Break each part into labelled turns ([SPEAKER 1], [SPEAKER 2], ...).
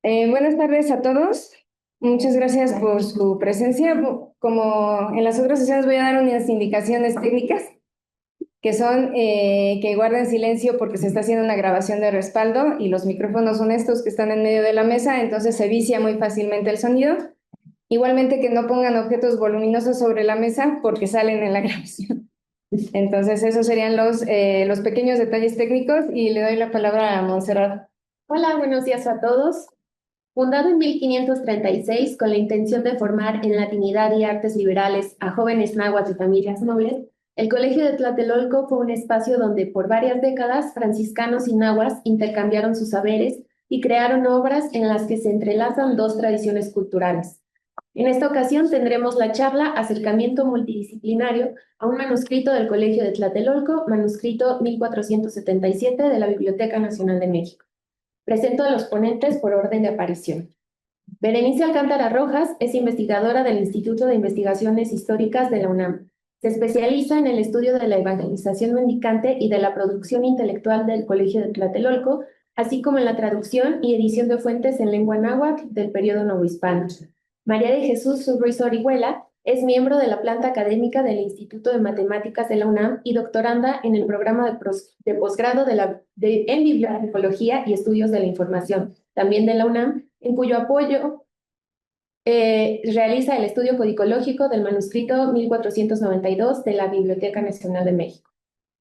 [SPEAKER 1] Buenas tardes a todos. Muchas gracias por su presencia. Como en las otras sesiones voy a dar unas indicaciones técnicas que son que guarden silencio porque se está haciendo una grabación de respaldo y los micrófonos son estos que están en medio de la mesa, entonces se vicia muy fácilmente el sonido. Igualmente que no pongan objetos voluminosos sobre la mesa porque salen en la grabación. Entonces esos serían los pequeños detalles técnicos y le doy la palabra a Montserrat.
[SPEAKER 2] Hola, buenos días a todos. Fundado en 1536 con la intención de formar en latinidad y artes liberales a jóvenes nahuas y familias nobles, el Colegio de Tlatelolco fue un espacio donde por varias décadas franciscanos y nahuas intercambiaron sus saberes y crearon obras en las que se entrelazan dos tradiciones culturales. En esta ocasión tendremos la charla Acercamiento multidisciplinario a un manuscrito del Colegio de Tlatelolco, manuscrito 1477 de la Biblioteca Nacional de México. Presento a los ponentes por orden de aparición. Berenice Alcántara Rojas es investigadora del Instituto de Investigaciones Históricas de la UNAM. Se especializa en el estudio de la evangelización mendicante y de la producción intelectual del Colegio de Tlatelolco, así como en la traducción y edición de fuentes en lengua náhuatl del periodo novohispano. María de Jesús Ruiz Orihuela es miembro de la planta académica del Instituto de Matemáticas de la UNAM y doctoranda en el programa de posgrado en Bibliotecología y Estudios de la Información, también de la UNAM, en cuyo apoyo realiza el estudio codicológico del manuscrito 1492 de la Biblioteca Nacional de México.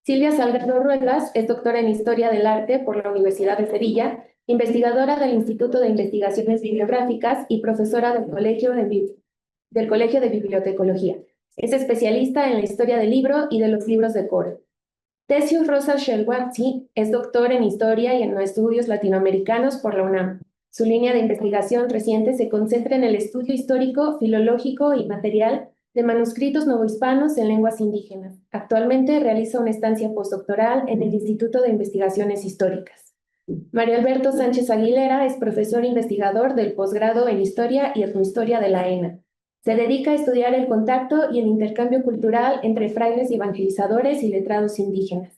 [SPEAKER 2] Silvia Salgado Ruelas es doctora en Historia del Arte por la Universidad de Sevilla, investigadora del Instituto de Investigaciones Bibliográficas y profesora del Colegio de Bibliotecología. Es especialista en la historia del libro y de los libros de coro. Tessius Rosa Shelwatzi es doctor en Historia y en Estudios Latinoamericanos por la UNAM. Su línea de investigación reciente se concentra en el estudio histórico, filológico y material de manuscritos novohispanos en lenguas indígenas. Actualmente realiza una estancia postdoctoral en el Instituto de Investigaciones Históricas. Mario Alberto Sánchez Aguilera es profesor investigador del posgrado en Historia y Etnohistoria de la ENA. Se dedica a estudiar el contacto y el intercambio cultural entre frailes y evangelizadores y letrados indígenas.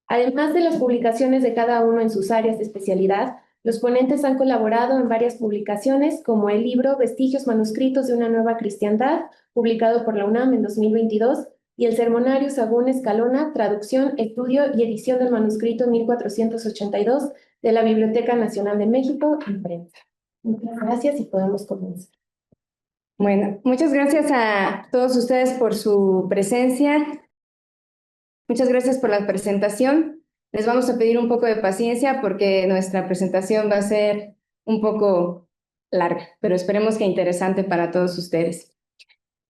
[SPEAKER 2] Además de las publicaciones de cada uno en sus áreas de especialidad, los ponentes han colaborado en varias publicaciones, como el libro Vestigios manuscritos de una nueva cristiandad, publicado por la UNAM en 2022, y el sermonario Sagún Escalona, traducción, estudio y edición del manuscrito 1482 de la Biblioteca Nacional de México, imprenta. Muchas gracias y podemos comenzar.
[SPEAKER 1] Bueno, muchas gracias a todos ustedes por su presencia. Muchas gracias por la presentación. Les vamos a pedir un poco de paciencia porque nuestra presentación va a ser un poco larga, pero esperemos que interesante para todos ustedes.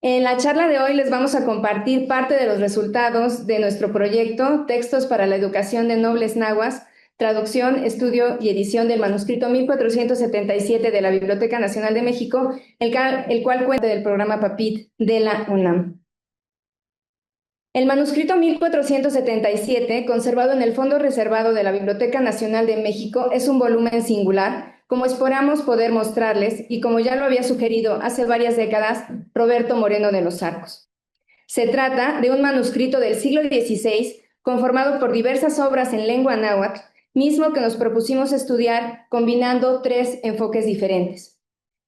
[SPEAKER 1] En la charla de hoy les vamos a compartir parte de los resultados de nuestro proyecto Textos para la Educación de Nobles Nahuas, traducción, estudio y edición del manuscrito 1477 de la Biblioteca Nacional de México, el cual cuenta del programa PAPIT de la UNAM. El manuscrito 1477, conservado en el Fondo Reservado de la Biblioteca Nacional de México, es un volumen singular, como esperamos poder mostrarles y como ya lo había sugerido hace varias décadas Roberto Moreno de los Arcos. Se trata de un manuscrito del siglo XVI, conformado por diversas obras en lengua náhuatl, mismo que nos propusimos estudiar combinando tres enfoques diferentes.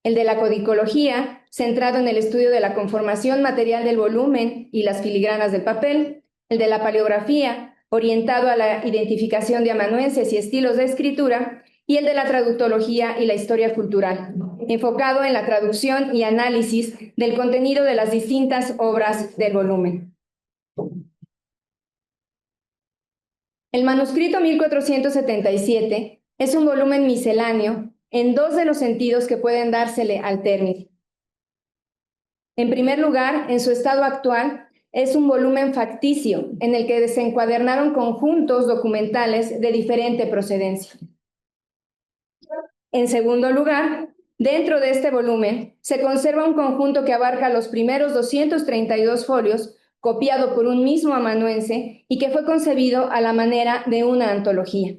[SPEAKER 1] El de la codicología, centrado en el estudio de la conformación material del volumen y las filigranas del papel. El de la paleografía, orientado a la identificación de amanuenses y estilos de escritura. Y el de la traductología y la historia cultural, enfocado en la traducción y análisis del contenido de las distintas obras del volumen. El manuscrito 1477 es un volumen misceláneo en dos de los sentidos que pueden dársele al término. En primer lugar, en su estado actual, es un volumen facticio en el que se encuadernaron conjuntos documentales de diferente procedencia. En segundo lugar, dentro de este volumen se conserva un conjunto que abarca los primeros 232 folios, copiado por un mismo amanuense y que fue concebido a la manera de una antología.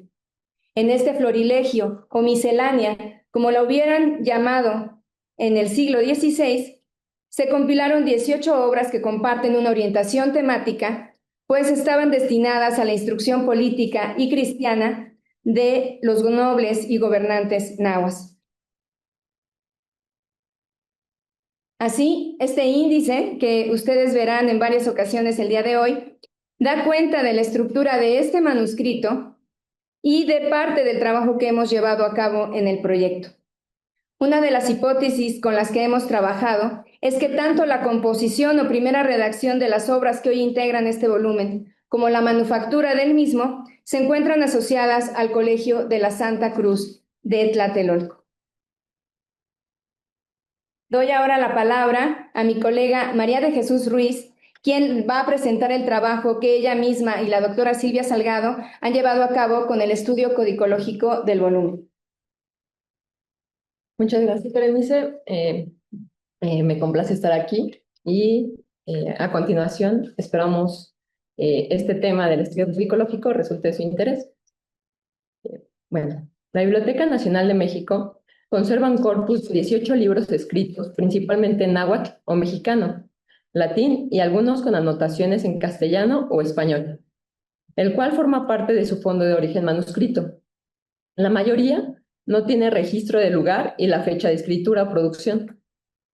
[SPEAKER 1] En este florilegio o miscelánea, como la hubieran llamado en el siglo XVI, se compilaron 18 obras que comparten una orientación temática, pues estaban destinadas a la instrucción política y cristiana de los nobles y gobernantes nahuas. Así, este índice, que ustedes verán en varias ocasiones el día de hoy, da cuenta de la estructura de este manuscrito y de parte del trabajo que hemos llevado a cabo en el proyecto. Una de las hipótesis con las que hemos trabajado es que tanto la composición o primera redacción de las obras que hoy integran este volumen como la manufactura del mismo se encuentran asociadas al Colegio de la Santa Cruz de Tlatelolco. Doy ahora la palabra a mi colega María de Jesús Ruiz, quien va a presentar el trabajo que ella misma y la doctora Silvia Salgado han llevado a cabo con el estudio codicológico del volumen.
[SPEAKER 3] Muchas gracias, Berenice. Me complace estar aquí y a continuación esperamos este tema del estudio psicológico resulte de su interés. Bueno, la Biblioteca Nacional de México conserva un corpus de 18 libros escritos, principalmente en náhuatl o mexicano, latín y algunos con anotaciones en castellano o español, el cual forma parte de su fondo de origen manuscrito. La mayoría no tiene registro del lugar y la fecha de escritura o producción,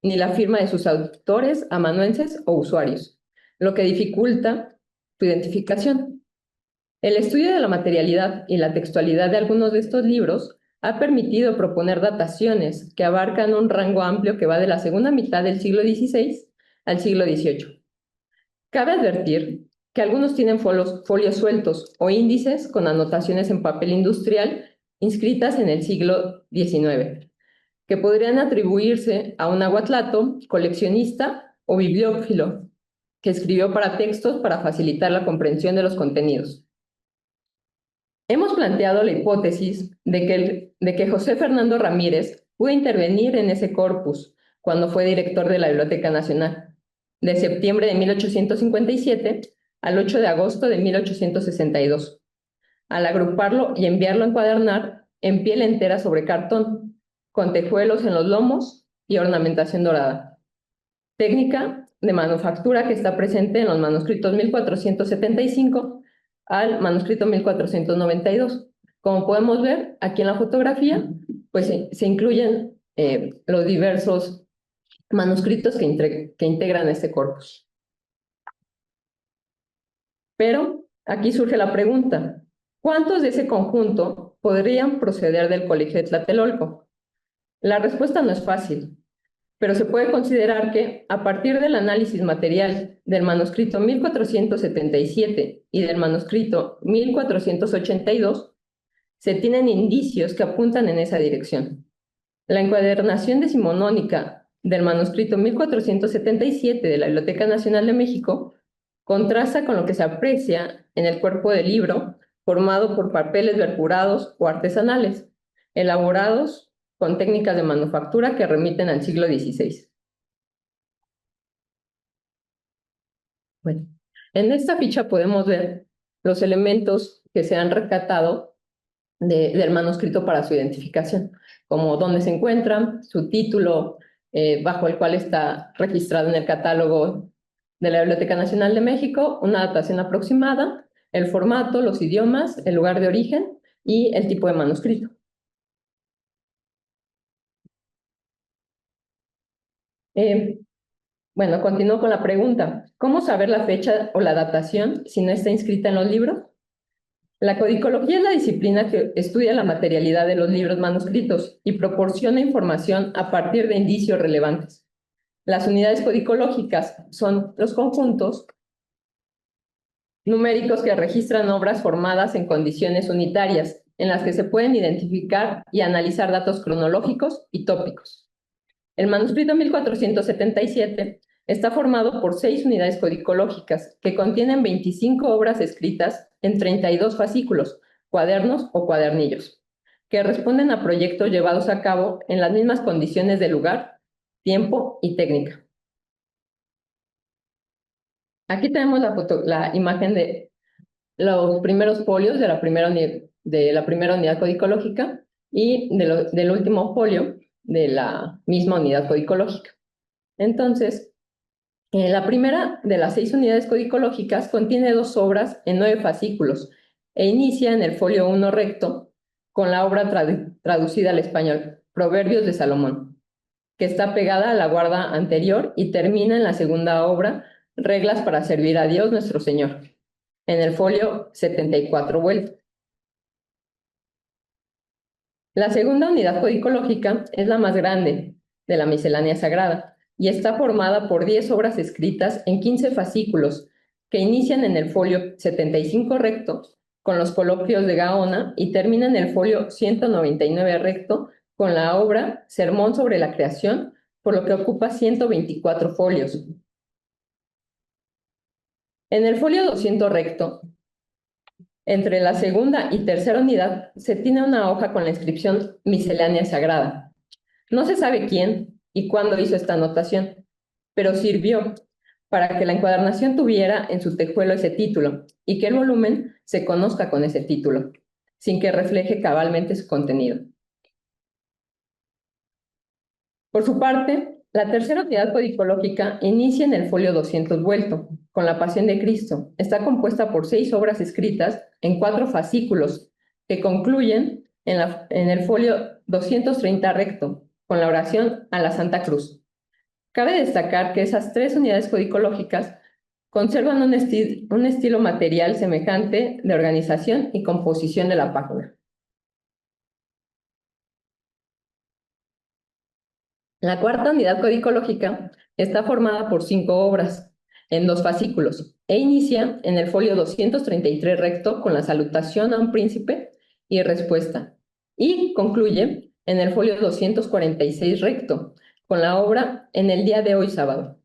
[SPEAKER 3] ni la firma de sus autores, amanuenses o usuarios, lo que dificulta su identificación. El estudio de la materialidad y la textualidad de algunos de estos libros ha permitido proponer dataciones que abarcan un rango amplio que va de la segunda mitad del siglo XVI al siglo XVIII. Cabe advertir que algunos tienen folios sueltos o índices con anotaciones en papel industrial inscritas en el siglo XIX, que podrían atribuirse a un aguatlato, coleccionista o bibliófilo, que escribió para textos para facilitar la comprensión de los contenidos. Hemos planteado la hipótesis de que José Fernando Ramírez pudo intervenir en ese corpus cuando fue director de la Biblioteca Nacional, de septiembre de 1857 al 8 de agosto de 1862, al agruparlo y enviarlo a encuadernar en piel entera sobre cartón, con tejuelos en los lomos y ornamentación dorada. Técnica de manufactura que está presente en los manuscritos 1475 al manuscrito 1492. Como podemos ver aquí en la fotografía, pues se incluyen los diversos manuscritos que integran este corpus. Pero aquí surge la pregunta, ¿cuántos de ese conjunto podrían proceder del Colegio de Tlatelolco? La respuesta no es fácil, pero se puede considerar que, a partir del análisis material del manuscrito 1477 y del manuscrito 1482, se tienen indicios que apuntan en esa dirección. La encuadernación decimonónica del manuscrito 1477 de la Biblioteca Nacional de México contrasta con lo que se aprecia en el cuerpo del libro, formado por papeles perforados o artesanales, elaborados con técnicas de manufactura que remiten al siglo XVI. Bueno, en esta ficha podemos ver los elementos que se han rescatado del manuscrito para su identificación, como dónde se encuentra, su título, bajo el cual está registrado en el catálogo de la Biblioteca Nacional de México, una datación aproximada, el formato, los idiomas, el lugar de origen y el tipo de manuscrito. Bueno, continúo con la pregunta. ¿Cómo saber la fecha o la datación si no está inscrita en los libros? La codicología es la disciplina que estudia la materialidad de los libros manuscritos y proporciona información a partir de indicios relevantes. Las unidades codicológicas son los conjuntos numéricos que registran obras formadas en condiciones unitarias, en las que se pueden identificar y analizar datos cronológicos y tópicos. El manuscrito 1477 está formado por 6 unidades codicológicas que contienen 25 obras escritas en 32 fascículos, cuadernos o cuadernillos, que responden a proyectos llevados a cabo en las mismas condiciones de lugar, tiempo y técnica. Aquí tenemos la imagen de los primeros folios de la primera unidad codicológica y del último folio de la misma unidad codicológica. Entonces, la primera de las 6 unidades codicológicas contiene 2 obras en 9 fascículos e inicia en el folio 1 recto con la obra traducida al español, Proverbios de Salomón. que está pegada a la guarda anterior y termina en la segunda obra, Reglas para servir a Dios nuestro Señor, en el folio 74 vuelto. La segunda unidad codicológica es la más grande de la miscelánea sagrada y está formada por 10 obras escritas en 15 fascículos que inician en el folio 75 recto con los coloquios de Gaona y terminan en el folio 199 recto con la obra Sermón sobre la Creación, por lo que ocupa 124 folios. En el folio 200 recto, entre la segunda y tercera unidad, se tiene una hoja con la inscripción Miscelánea Sagrada. No se sabe quién y cuándo hizo esta anotación, pero sirvió para que la encuadernación tuviera en su tejuelo ese título y que el volumen se conozca con ese título, sin que refleje cabalmente su contenido. Por su parte, la tercera unidad codicológica inicia en el folio 200 vuelto, con la Pasión de Cristo. Está compuesta por 6 obras escritas en 4 fascículos que concluyen en el folio 230 recto, con la oración a la Santa Cruz. Cabe destacar que esas 3 unidades codicológicas conservan un estilo material semejante de organización y composición de la página. La cuarta unidad codicológica está formada por 5 obras en 2 fascículos e inicia en el folio 233 recto con la salutación a un príncipe y respuesta y concluye en el folio 246 recto con la obra En el día de hoy sábado.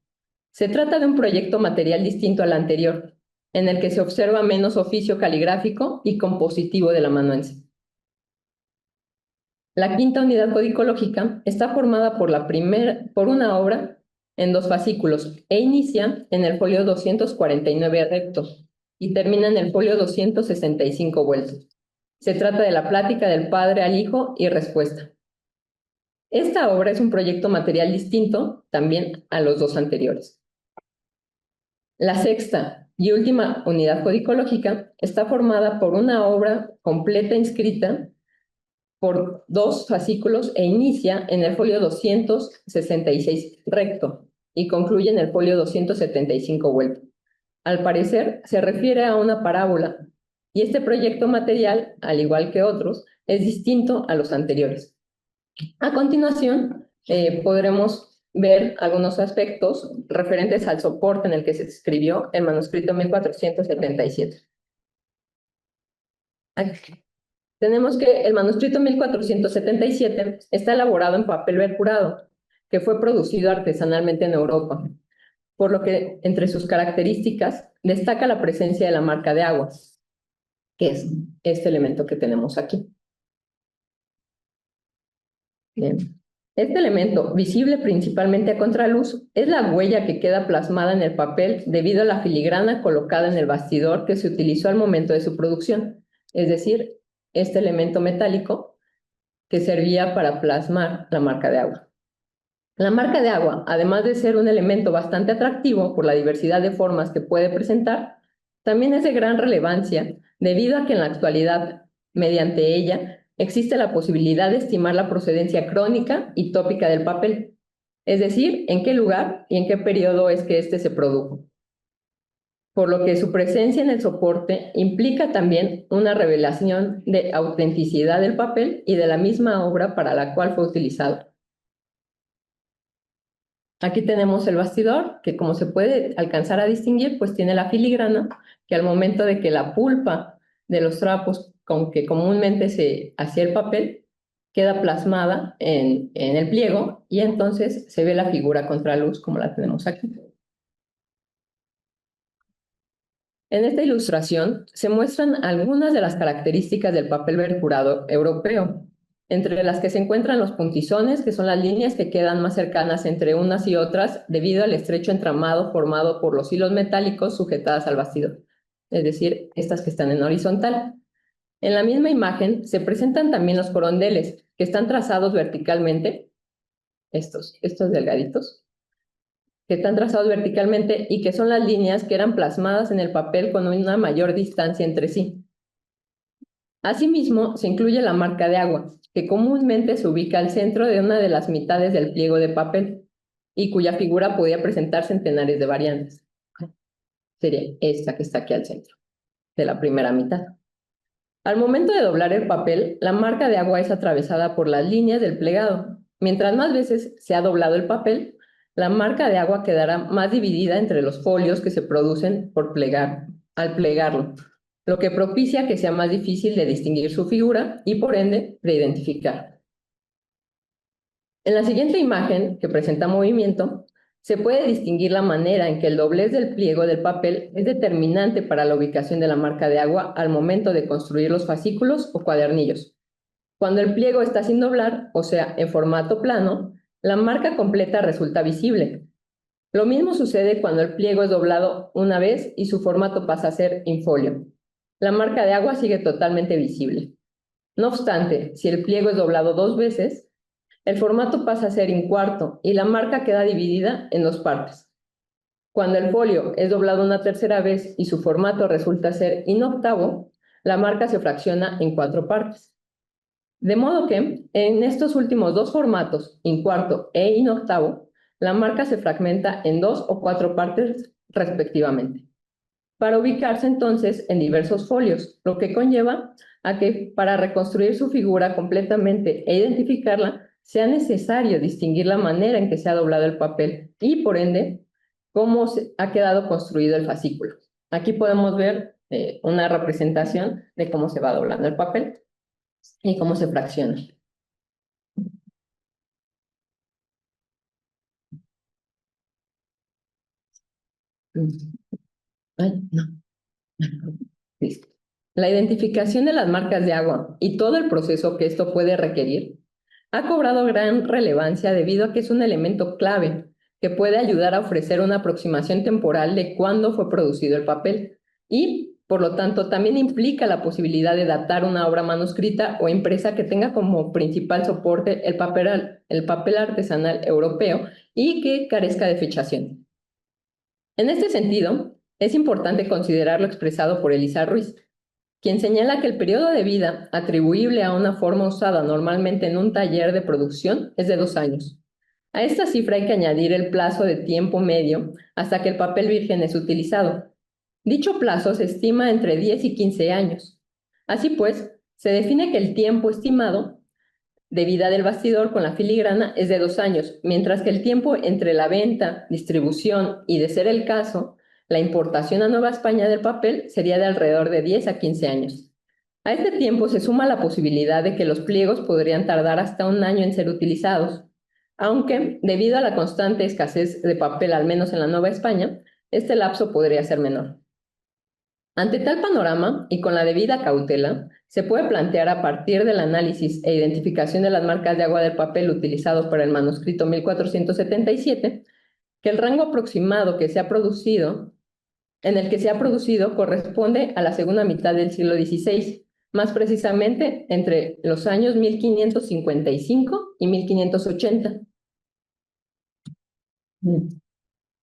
[SPEAKER 3] Se trata de un proyecto material distinto al anterior, en el que se observa menos oficio caligráfico y compositivo del amanuense. La quinta unidad codicológica está formada por una obra en 2 fascículos e inicia en el folio 249 recto y termina en el folio 265 vuelto. Se trata de la plática del Padre al Hijo y respuesta. Esta obra es un proyecto material distinto también a los 2 anteriores. La sexta y última unidad codicológica está formada por una obra completa inscrita por 2 fascículos e inicia en el folio 266 recto y concluye en el folio 275 vuelto. Al parecer, se refiere a una parábola y este proyecto material, al igual que otros, es distinto a los anteriores. A continuación, podremos ver algunos aspectos referentes al soporte en el que se escribió el manuscrito 1477. Aquí. Tenemos que el manuscrito 1477 está elaborado en papel perforado, que fue producido artesanalmente en Europa, por lo que entre sus características destaca la presencia de la marca de agua, que es este elemento que tenemos aquí. Bien. Este elemento, visible principalmente a contraluz, es la huella que queda plasmada en el papel debido a la filigrana colocada en el bastidor que se utilizó al momento de su producción, es decir, este elemento metálico que servía para plasmar la marca de agua. La marca de agua, además de ser un elemento bastante atractivo por la diversidad de formas que puede presentar, también es de gran relevancia debido a que en la actualidad, mediante ella, existe la posibilidad de estimar la procedencia crónica y tópica del papel, es decir, en qué lugar y en qué periodo es que éste se produjo. Por lo que su presencia en el soporte implica también una revelación de autenticidad del papel y de la misma obra para la cual fue utilizado. Aquí tenemos el bastidor, que como se puede alcanzar a distinguir, pues tiene la filigrana, que al momento de que la pulpa de los trapos con que comúnmente se hacía el papel, queda plasmada en el pliego y entonces se ve la figura a contraluz como la tenemos aquí. En esta ilustración se muestran algunas de las características del papel perforado europeo, entre las que se encuentran los puntizones, que son las líneas que quedan más cercanas entre unas y otras debido al estrecho entramado formado por los hilos metálicos sujetadas al bastidor, es decir, estas que están en horizontal. En la misma imagen se presentan también los corondeles, que están trazados verticalmente, estos delgaditos, que están trazados verticalmente y que son las líneas que eran plasmadas en el papel con una mayor distancia entre sí. Asimismo, se incluye la marca de agua, que comúnmente se ubica al centro de una de las mitades del pliego de papel y cuya figura podía presentar centenares de variantes. Sería esta que está aquí al centro, de la primera mitad. Al momento de doblar el papel, la marca de agua es atravesada por las líneas del plegado. Mientras más veces se ha doblado el papel, la marca de agua quedará más dividida entre los folios que se producen al plegarlo, lo que propicia que sea más difícil de distinguir su figura y por ende de identificar. En la siguiente imagen, que presenta movimiento, se puede distinguir la manera en que el doblez del pliego del papel es determinante para la ubicación de la marca de agua al momento de construir los fascículos o cuadernillos. Cuando el pliego está sin doblar, o sea, en formato plano, la marca completa resulta visible. Lo mismo sucede cuando el pliego es doblado una vez y su formato pasa a ser infolio. La marca de agua sigue totalmente visible. No obstante, si el pliego es doblado 2 veces, el formato pasa a ser incuarto y la marca queda dividida en 2 partes. Cuando el folio es doblado una tercera vez y su formato resulta ser inoctavo, la marca se fracciona en 4 partes. De modo que, en estos últimos 2 formatos, incuarto e inoctavo, la marca se fragmenta en 2 o 4 partes respectivamente, para ubicarse entonces en diversos folios, lo que conlleva a que para reconstruir su figura completamente e identificarla, sea necesario distinguir la manera en que se ha doblado el papel y, por ende, cómo ha quedado construido el fascículo. Aquí podemos ver una representación de cómo se va doblando el papel y cómo se fracciona. Ay, no. Listo. La identificación de las marcas de agua y todo el proceso que esto puede requerir ha cobrado gran relevancia debido a que es un elemento clave que puede ayudar a ofrecer una aproximación temporal de cuándo fue producido el papel y, por lo tanto, también implica la posibilidad de datar una obra manuscrita o impresa que tenga como principal soporte el papel artesanal europeo y que carezca de fechación. En este sentido, es importante considerar lo expresado por Elisa Ruiz, quien señala que el periodo de vida atribuible a una forma usada normalmente en un taller de producción es de 2 años. A esta cifra hay que añadir el plazo de tiempo medio hasta que el papel virgen es utilizado. Dicho plazo se estima entre 10 y 15 años. Así pues, se define que el tiempo estimado de vida del bastidor con la filigrana es de 2 años, mientras que el tiempo entre la venta, distribución y, de ser el caso, la importación a Nueva España del papel sería de alrededor de 10 a 15 años. A este tiempo se suma la posibilidad de que los pliegos podrían tardar hasta 1 año en ser utilizados, aunque, debido a la constante escasez de papel, al menos en la Nueva España, este lapso podría ser menor. Ante tal panorama, y con la debida cautela, se puede plantear a partir del análisis e identificación de las marcas de agua del papel utilizado para el manuscrito 1477, que el rango aproximado en el que se ha producido corresponde a la segunda mitad del siglo XVI, más precisamente entre los años 1555 y 1580.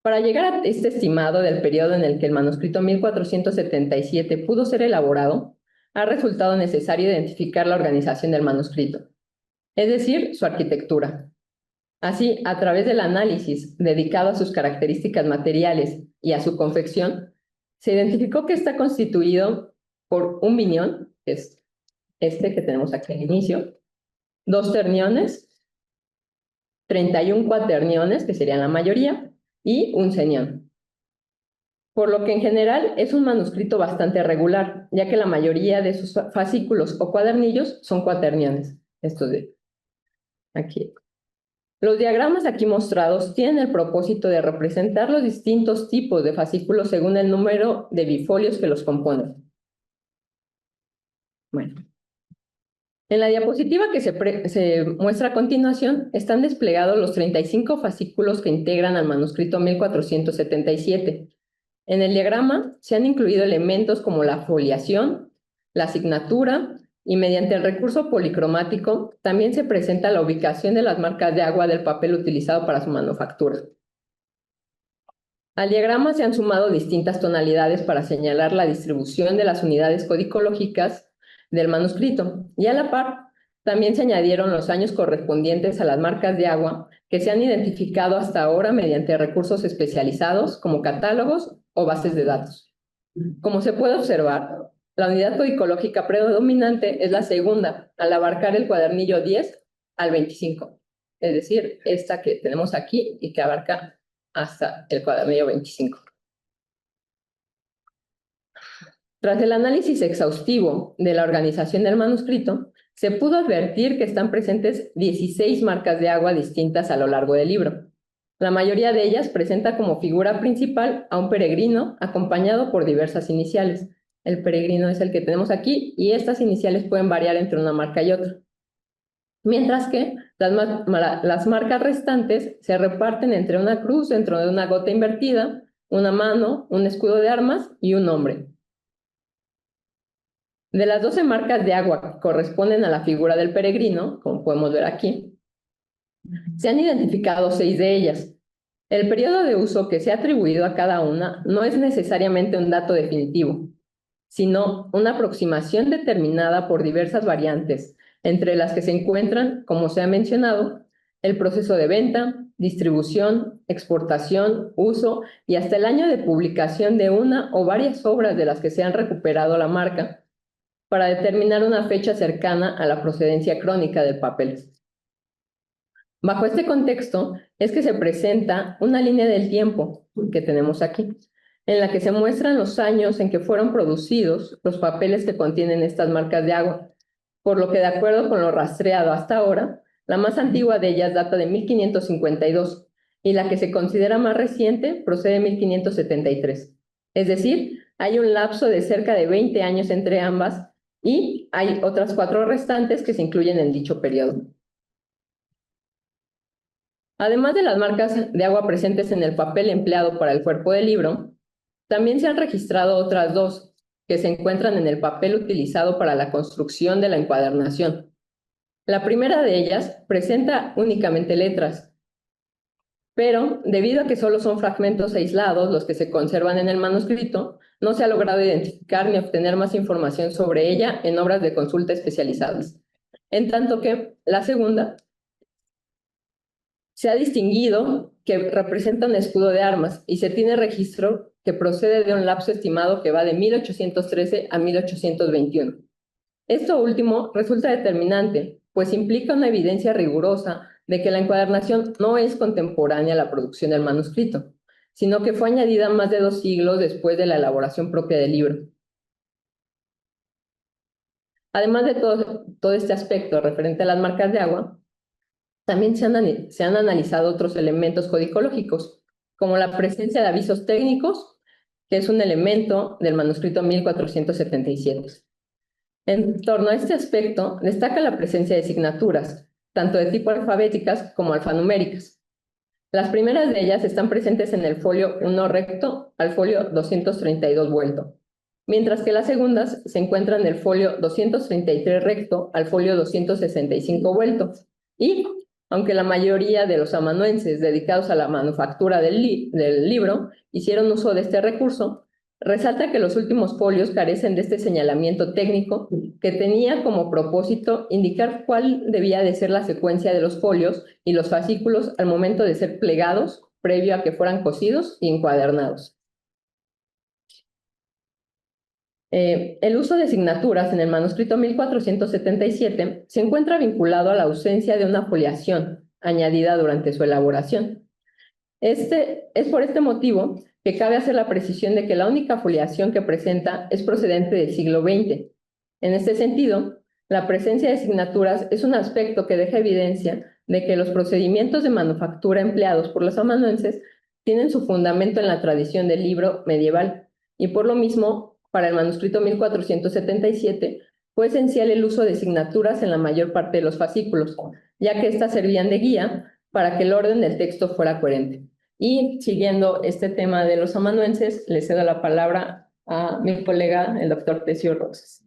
[SPEAKER 3] Para llegar a este estimado del periodo en el que el manuscrito 1477 pudo ser elaborado, ha resultado necesario identificar la organización del manuscrito, es decir, su arquitectura. Así, a través del análisis dedicado a sus características materiales y a su confección, se identificó que está constituido por un viñón, que es este que tenemos aquí al inicio, 2 terniones, 31 cuaterniones, que serían la mayoría, y un ceñón. Por lo que en general es un manuscrito bastante regular, ya que la mayoría de sus fascículos o cuadernillos son cuaterniones. Estos de aquí. Los diagramas aquí mostrados tienen el propósito de representar los distintos tipos de fascículos según el número de bifolios que los componen. Bueno. En la diapositiva que se muestra a continuación están desplegados los 35 fascículos que integran al manuscrito 1477. En el diagrama se han incluido elementos como la foliación, la asignatura y, mediante el recurso policromático, también se presenta la ubicación de las marcas de agua del papel utilizado para su manufactura. Al diagrama se han sumado distintas tonalidades para señalar la distribución de las unidades codicológicas del manuscrito, y a la par también se añadieron los años correspondientes a las marcas de agua que se han identificado hasta ahora mediante recursos especializados como catálogos o bases de datos. Como se puede observar, la unidad codicológica predominante es la segunda, al abarcar el cuadernillo 10 al 25, es decir, esta que tenemos aquí y que abarca hasta el cuadernillo 25. Tras el análisis exhaustivo de la organización del manuscrito, se pudo advertir que están presentes 16 marcas de agua distintas a lo largo del libro. La mayoría de ellas presenta como figura principal a un peregrino acompañado por diversas iniciales. El peregrino es el que tenemos aquí y estas iniciales pueden variar entre una marca y otra. Mientras que las marcas restantes se reparten entre una cruz dentro de una gota invertida, una mano, un escudo de armas y un nombre. De las 12 marcas de agua que corresponden a la figura del peregrino, como podemos ver aquí, se han identificado 6 de ellas. El periodo de uso que se ha atribuido a cada una no es necesariamente un dato definitivo, sino una aproximación determinada por diversas variantes, entre las que se encuentran, como se ha mencionado, el proceso de venta, distribución, exportación, uso y hasta el año de publicación de una o varias obras de las que se han recuperado la marca, para determinar una fecha cercana a la procedencia crónica del papel. Bajo este contexto es que se presenta una línea del tiempo que tenemos aquí, en la que se muestran los años en que fueron producidos los papeles que contienen estas marcas de agua, por lo que de acuerdo con lo rastreado hasta ahora, la más antigua de ellas data de 1552 y la que se considera más reciente procede de 1573. Es decir, hay un lapso de cerca de 20 años entre ambas y hay otras 4 restantes que se incluyen en dicho periodo. Además de las marcas de agua presentes en el papel empleado para el cuerpo del libro, también se han registrado otras 2 que se encuentran en el papel utilizado para la construcción de la encuadernación. La primera de ellas presenta únicamente letras, pero debido a que solo son fragmentos aislados los que se conservan en el manuscrito, no se ha logrado identificar ni obtener más información sobre ella en obras de consulta especializadas. En tanto que la segunda se ha distinguido que representa un escudo de armas y se tiene registro que procede de un lapso estimado que va de 1813 a 1821. Esto último resulta determinante, pues implica una evidencia rigurosa de que la encuadernación no es contemporánea a la producción del manuscrito, sino que fue añadida más de 2 siglos después de la elaboración propia del libro. Además de todo este aspecto referente a las marcas de agua, también se han analizado otros elementos codicológicos, como la presencia de avisos técnicos, que es un elemento del manuscrito 1477. En torno a este aspecto, destaca la presencia de signaturas, tanto de tipo alfabéticas como alfanuméricas. Las primeras de ellas están presentes en el folio 1 recto al folio 232 vuelto, mientras que las segundas se encuentran en el folio 233 recto al folio 265 vuelto. Y, aunque la mayoría de los amanuenses dedicados a la manufactura del libro hicieron uso de este recurso, resalta que los últimos folios carecen de este señalamiento técnico que tenía como propósito indicar cuál debía de ser la secuencia de los folios y los fascículos al momento de ser plegados, previo a que fueran cosidos y encuadernados. El uso de signaturas en el manuscrito 1477 se encuentra vinculado a la ausencia de una foliación añadida durante su elaboración. Es por este motivo que cabe hacer la precisión de que la única foliación que presenta es procedente del siglo XX. En este sentido, la presencia de signaturas es un aspecto que deja evidencia de que los procedimientos de manufactura empleados por los amanuenses tienen su fundamento en la tradición del libro medieval, y por lo mismo, para el manuscrito 1477 fue esencial el uso de signaturas en la mayor parte de los fascículos, ya que éstas servían de guía para que el orden del texto fuera coherente. Y siguiendo este tema de los amanuenses, le cedo la palabra a mi colega, el doctor Tesio Rosas.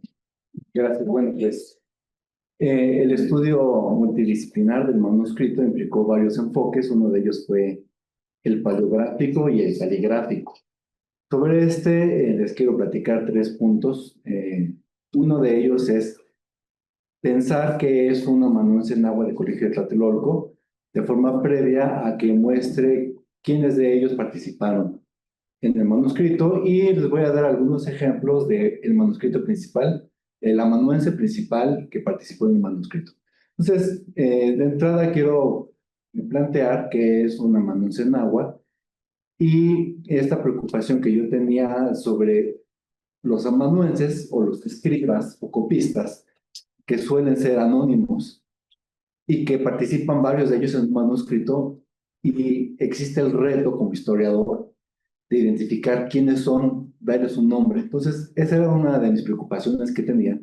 [SPEAKER 4] Gracias. Bueno, pues el estudio multidisciplinar del manuscrito implicó varios enfoques. Uno de ellos fue el paleográfico y el caligráfico. Sobre este les quiero platicar 3 puntos. uno de ellos es pensar que es un amanuense náhuatl de Colegio de Tlatelolco, de forma previa a que muestre quiénes de ellos participaron en el manuscrito, y les voy a dar algunos ejemplos del manuscrito principal, el amanuense principal que participó en el manuscrito. Entonces, de entrada quiero plantear que es un amanuense náhuatl, y esta preocupación que yo tenía sobre los amanuenses o los escribas o copistas, que suelen ser anónimos y que participan varios de ellos en un manuscrito, y existe el reto como historiador de identificar quiénes son, darles un nombre. Entonces, esa era una de mis preocupaciones que tenía.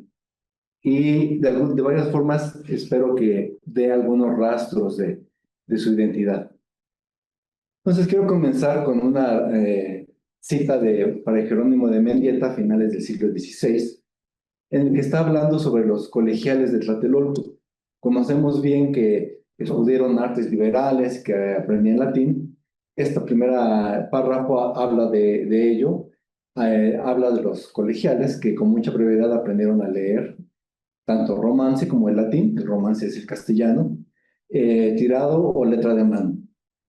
[SPEAKER 4] Y de varias formas espero que dé algunos rastros de su identidad. Entonces, quiero comenzar con una cita de Fray Jerónimo de Mendieta a finales del siglo XVI, en el que está hablando sobre los colegiales de Tlatelolco. Conocemos bien que estudiaron artes liberales, que aprendían latín. Esta primera párrafo habla de ello, habla de los colegiales que con mucha brevedad aprendieron a leer tanto romance como el latín. El romance es el castellano, tirado o letra de mano.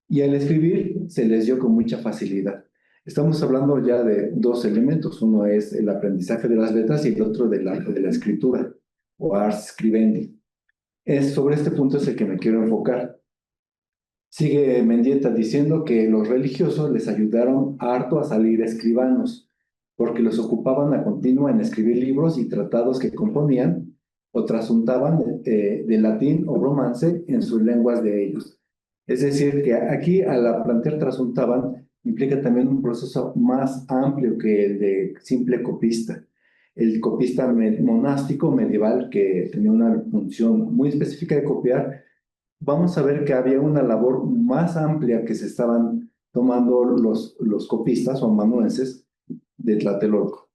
[SPEAKER 4] Y al escribir se les dio con mucha facilidad. Estamos hablando ya de dos elementos. Uno es el aprendizaje de las letras y el otro del arte de la escritura, o ars scribendi. Sobre este punto es el que me quiero enfocar. Sigue Mendieta diciendo que los religiosos les ayudaron harto a salir escribanos, porque los ocupaban a continuo en escribir libros y tratados que componían o trasuntaban de latín o romance en sus lenguas de ellos. Es decir, que aquí al plantear trasuntaban implica también un proceso más amplio que el de simple copista. El copista monástico medieval, que tenía una función muy específica de copiar, vamos a ver que había una labor más amplia que se estaban tomando los copistas o amanuenses de Tlatelolco.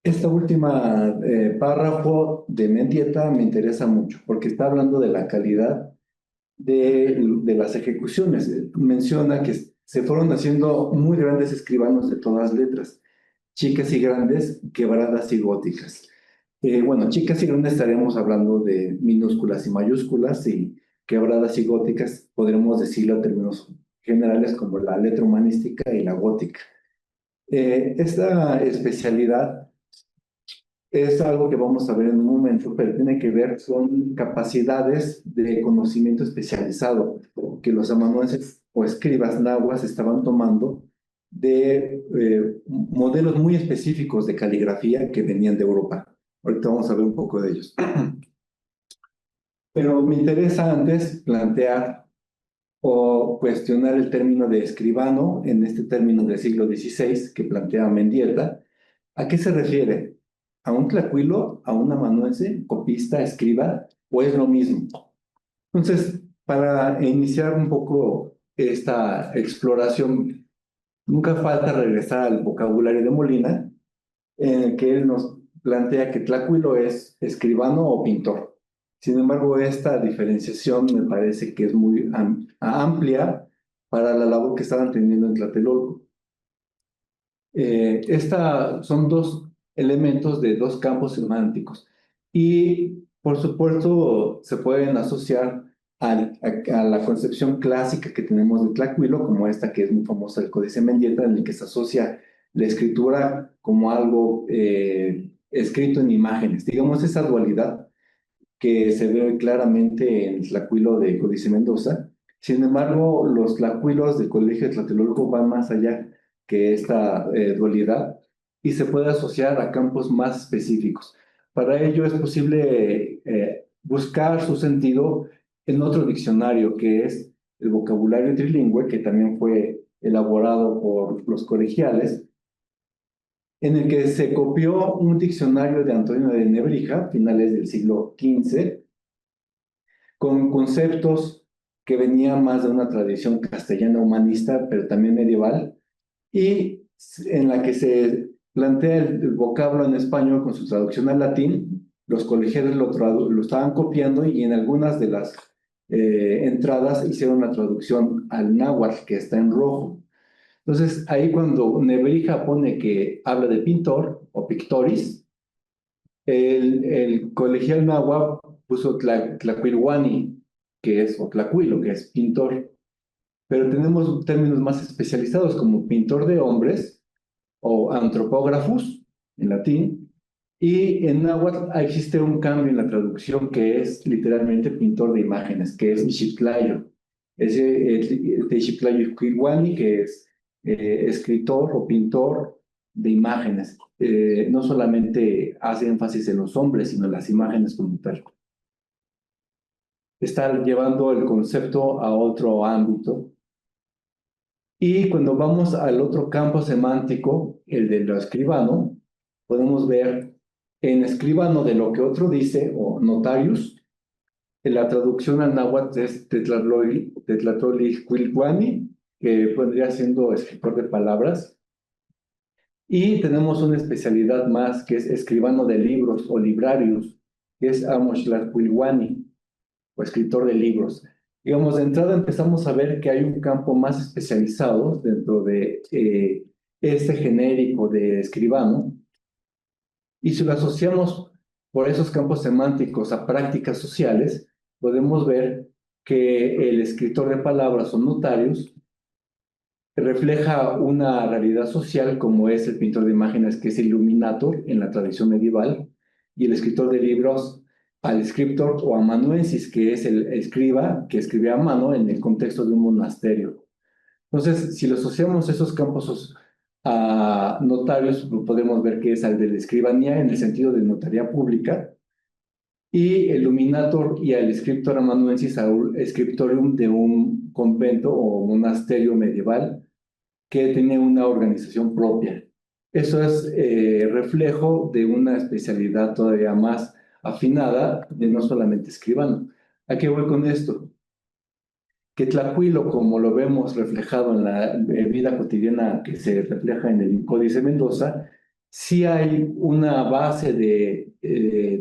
[SPEAKER 4] Esta última párrafo de Mendieta me interesa mucho porque está hablando de la calidad de las ejecuciones. Menciona que se fueron haciendo muy grandes escribanos de todas letras, chicas y grandes, quebradas y góticas. Bueno, chicas y grandes estaríamos hablando de minúsculas y mayúsculas, y quebradas y góticas podremos decirlo en términos generales como la letra humanística y la gótica. Esta especialidad es algo que vamos a ver en un momento, pero tiene que ver con capacidades de conocimiento especializado que los amanuenses o escribas nahuas estaban tomando de modelos muy específicos de caligrafía que venían de Europa. Ahorita vamos a ver un poco de ellos. Pero me interesa antes plantear o cuestionar el término de escribano en este término del siglo XVI que plantea Mendieta. ¿A qué se refiere? ¿A un tlacuilo, a un amanuense, copista, escriba, o es lo mismo? Entonces, para iniciar un poco esta exploración, nunca falta regresar al vocabulario de Molina, en el que él nos plantea que tlacuilo es escribano o pintor. Sin embargo, esta diferenciación me parece que es muy amplia para la labor que estaban teniendo en Tlatelolco. Son dos elementos de dos campos semánticos, y por supuesto se pueden asociar a la concepción clásica que tenemos de tlacuilo, como esta que es muy famosa del Códice Mendieta, en el que se asocia la escritura como algo escrito en imágenes. Digamos, esa dualidad que se ve claramente en el tlacuilo de Códice Mendoza. Sin embargo, los tlacuilos del Colegio de Tlatelolco van más allá que esta dualidad, y se puede asociar a campos más específicos. Para ello es posible buscar su sentido en otro diccionario, que es el vocabulario trilingüe, que también fue elaborado por los colegiales, en el que se copió un diccionario de Antonio de Nebrija, finales del siglo XV, con conceptos que venían más de una tradición castellana humanista, pero también medieval, y en la que se plantea el vocablo en español con su traducción al latín. Los colegiales lo estaban copiando, y en algunas de las entradas hicieron la traducción al náhuatl, que está en rojo. Entonces, ahí cuando Nebrija pone que habla de pintor o pictoris, el colegial náhuatl puso tlacuilhuani, que es, o tlacuilo, que es pintor. Pero tenemos términos más especializados como pintor de hombres o antropógrafos en latín. Y en náhuatl existe un cambio en la traducción que es literalmente pintor de imágenes, que es Ixitlayo. Ese de Ixitlayo Quihuani, que es escritor o pintor de imágenes. No solamente hace énfasis en los hombres, sino en las imágenes como tal. Está llevando el concepto a otro ámbito. Y cuando vamos al otro campo semántico, el de lo escribano, podemos ver en escribano de lo que otro dice, o notarius, en la traducción al náhuatl es Tetlatlolihcuilcuani, que vendría siendo escritor de palabras. Y tenemos una especialidad más, que es escribano de libros o librarius, que es Amoxtlacuilhuani, o escritor de libros. Digamos, de entrada empezamos a ver que hay un campo más especializado dentro de este genérico de escribano, y si lo asociamos por esos campos semánticos a prácticas sociales, podemos ver que el escritor de palabras o notarios refleja una realidad social como es el pintor de imágenes, que es Illuminator en la tradición medieval, y el escritor de libros al scriptor o amanuensis, que es el escriba que escribía a mano en el contexto de un monasterio. Entonces, si lo asociamos esos campos a notarios, podemos ver que es al de la escribanía en el sentido de notaría pública, y el illuminator y al scriptor amanuensis al scriptorium de un convento o monasterio medieval que tiene una organización propia. Eso es reflejo de una especialidad todavía más afinada de no solamente escribano. ¿A qué voy con esto? Que Tlacuilo, como lo vemos reflejado en la vida cotidiana que se refleja en el Códice Mendoza, sí hay una base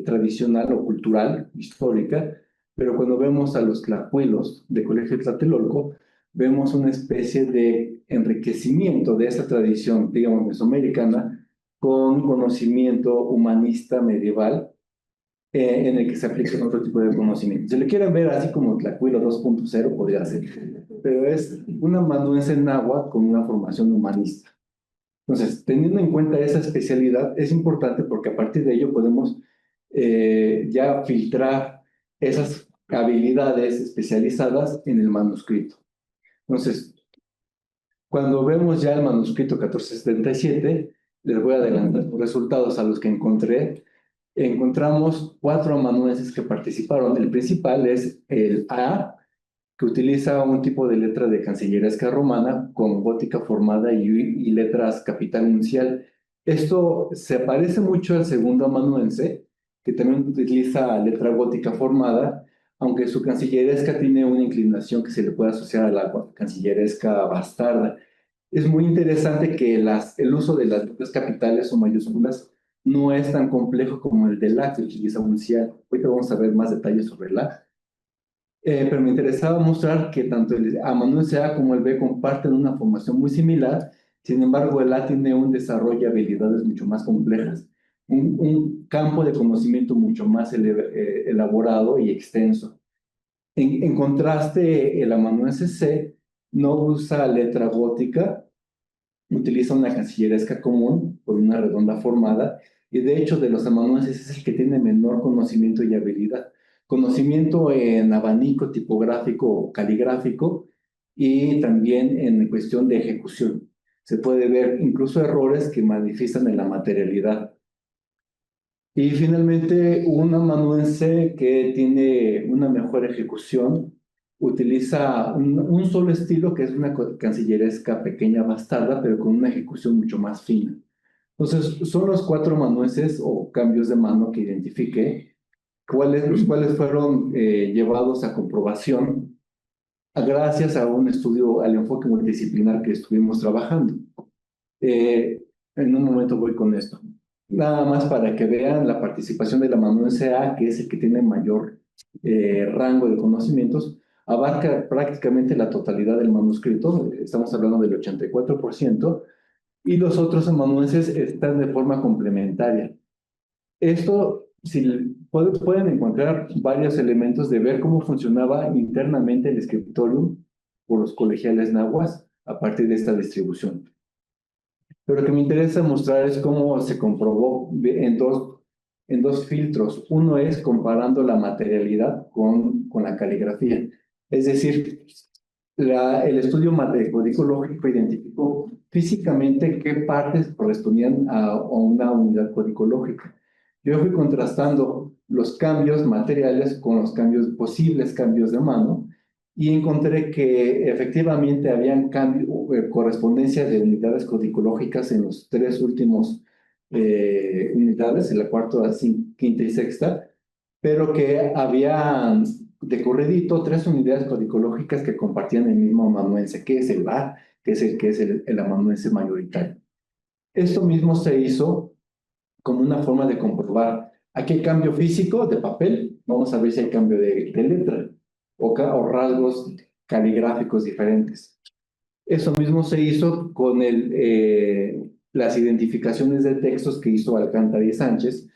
[SPEAKER 4] tradicional o cultural, histórica, pero cuando vemos a los tlacuilos de Colegio Tlatelolco, vemos una especie de enriquecimiento de esa tradición, digamos, mesoamericana, con conocimiento humanista medieval, en el que se aplica otro tipo de conocimiento. Si le quieren ver así como Tlacuilo 2.0, podría ser, pero es una amanuense náhuatl con una formación humanista. Entonces, teniendo en cuenta esa especialidad, es importante porque a partir de ello podemos ya filtrar esas habilidades especializadas en el manuscrito. Entonces, cuando vemos ya el manuscrito 1477, les voy a adelantar los resultados a los que encontré. Encontramos 4 amanuenses que participaron. El principal es el A, que utiliza un tipo de letra de cancilleresca romana con gótica formada y letras capital uncial. Esto se parece mucho al segundo amanuense, que también utiliza letra gótica formada, aunque su cancilleresca tiene una inclinación que se le puede asociar a la cancilleresca bastarda. Es muy interesante que el uso de las letras capitales o mayúsculas no es tan complejo como el de la, que utiliza uncial. Ahorita vamos a ver más detalles sobre la. Pero me interesaba mostrar que tanto el amanuense A como el B comparten una formación muy similar. Sin embargo, el A tiene un desarrollo de habilidades mucho más complejas, un campo de conocimiento mucho más elaborado y extenso. En contraste, el amanuense C no usa letra gótica, utiliza una cancilleresca común por una redonda formada, y de hecho de los amanuenses es el que tiene menor conocimiento y habilidad. Conocimiento en abanico tipográfico o caligráfico, y también en cuestión de ejecución. Se puede ver incluso errores que manifiestan en la materialidad. Y finalmente, un amanuense que tiene una mejor ejecución utiliza un solo estilo, que es una cancilleresca pequeña bastarda, pero con una ejecución mucho más fina. Entonces, son los 4 amanuenses o cambios de mano que identifiqué, los cuales fueron llevados a comprobación gracias a un estudio, al enfoque multidisciplinar que estuvimos trabajando. En un momento voy con esto. Nada más para que vean la participación del amanuense A, que es el que tiene mayor rango de conocimientos, abarca prácticamente la totalidad del manuscrito, estamos hablando del 84%, y los otros amanuenses están de forma complementaria. Esto, si pueden encontrar varios elementos de ver cómo funcionaba internamente el scriptorium por los colegiales nahuas a partir de esta distribución. Pero lo que me interesa mostrar es cómo se comprobó en dos filtros. Uno es comparando la materialidad con la caligrafía. Es decir, el estudio codicológico identificó físicamente qué partes correspondían a una unidad codicológica. Yo fui contrastando los cambios materiales con los posibles cambios de mano, y encontré que efectivamente habían correspondencia de unidades codicológicas en los tres últimos unidades, en la cuarta, quinta y sexta, pero que había de corredito tres unidades codicológicas que compartían el mismo amanuense, que es el A, que es el amanuense mayoritario. Esto mismo se hizo como una forma de comprobar. Aquí hay cambio físico de papel, vamos a ver si hay cambio de letra o rasgos caligráficos diferentes. Eso mismo se hizo con las identificaciones de textos que hizo Alcántara y Sánchez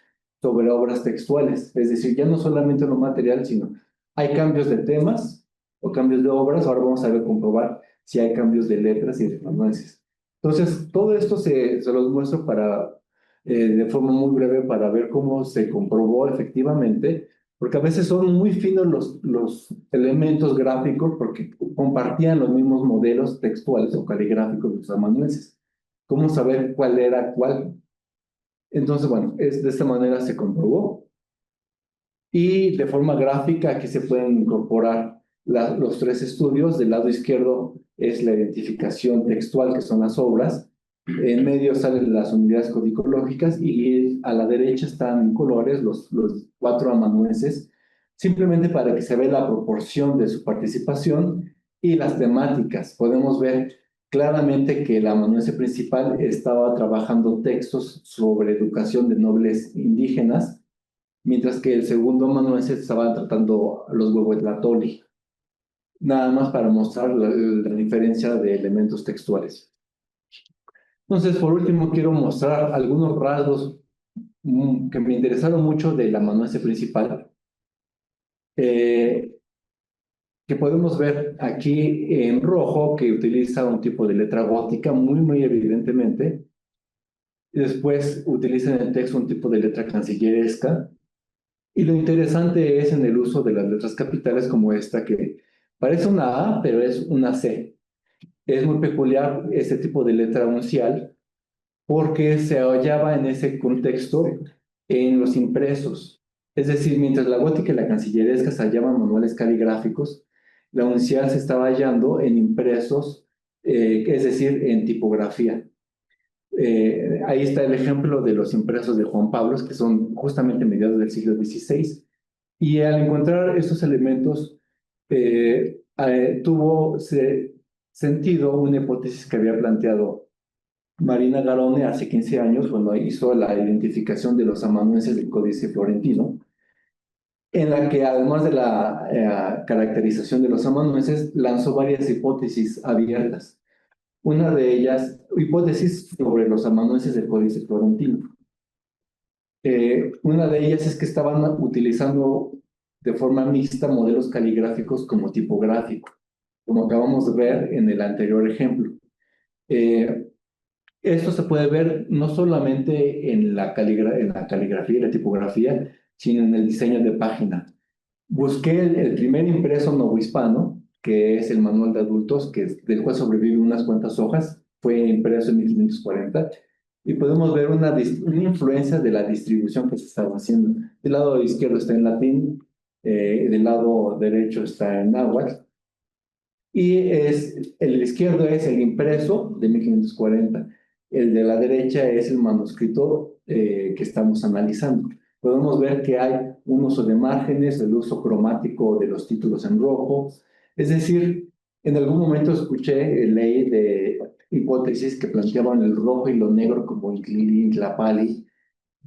[SPEAKER 4] sobre obras textuales. Es decir, ya no solamente lo material, sino hay cambios de temas o cambios de obras. Ahora vamos a ver comprobar si hay cambios de letras y de amanuenses. Entonces, todo esto se los muestro de forma muy breve para ver cómo se comprobó efectivamente, porque a veces son muy finos los elementos gráficos porque compartían los mismos modelos textuales o caligráficos de los amanuenses. ¿Cómo saber cuál era cuál? Entonces, bueno, de esta manera se comprobó. Y de forma gráfica aquí se pueden incorporar los tres estudios. Del lado izquierdo es la identificación textual, que son las obras. En medio salen las unidades codicológicas y a la derecha están en colores los cuatro amanuenses, simplemente para que se vea la proporción de su participación y las temáticas. Podemos ver claramente que el amanuense principal estaba trabajando textos sobre educación de nobles indígenas, mientras que el segundo amanuense estaba tratando los huehuetlatoli, nada más para mostrar la diferencia de elementos textuales. Entonces, por último, quiero mostrar algunos rasgos que me interesaron mucho del amanuense principal, que podemos ver aquí en rojo, que utiliza un tipo de letra gótica muy evidentemente. Después utiliza en el texto un tipo de letra cancilleresca. Y lo interesante es en el uso de las letras capitales como esta, que parece una A, pero es una C. Es muy peculiar este tipo de letra uncial, porque se hallaba en ese contexto en los impresos. Es decir, mientras la gótica y la cancilleresca se hallaban en manuales caligráficos, la uncial se estaba hallando en impresos, es decir, en tipografía. Ahí está el ejemplo de los impresos de Juan Pablo, que son justamente mediados del siglo XVI. Y al encontrar estos elementos, tuvo sentido una hipótesis que había planteado Marina Garone hace 15 años, cuando hizo la identificación de los amanuenses del Códice Florentino, en la que además de la caracterización de los amanuenses, lanzó varias hipótesis abiertas. Una de ellas, hipótesis sobre los amanuenses del Códice Florentino. Una de ellas es que estaban utilizando de forma mixta modelos caligráficos como tipográfico, como acabamos de ver en el anterior ejemplo. Esto se puede ver no solamente en la caligrafía y la tipografía, sino en el diseño de página. Busqué el primer impreso novohispano, que es el manual de adultos, del cual sobreviven unas cuantas hojas. Fue impreso en 1540, y podemos ver una influencia de la distribución que se estaba haciendo. Del lado izquierdo está en latín, del lado derecho está en náhuatl, y el izquierdo es el impreso de 1540. El de la derecha es el manuscrito que estamos analizando. Podemos ver que hay un uso de márgenes, el uso cromático de los títulos en rojo. Es decir, en algún momento escuché ley de hipótesis que planteaban el rojo y lo negro como Inklili, Tlapali,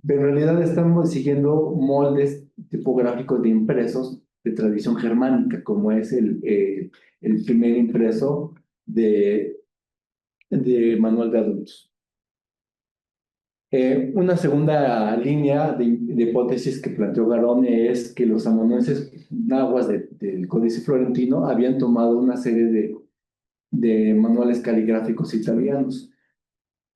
[SPEAKER 4] pero en realidad estamos siguiendo moldes tipográficos de impresos de tradición germánica, como es el primer impreso de manual de adultos. Una segunda línea de hipótesis que planteó Garone es que los amanuenses nahuas del Códice Florentino habían tomado una serie de manuales caligráficos italianos.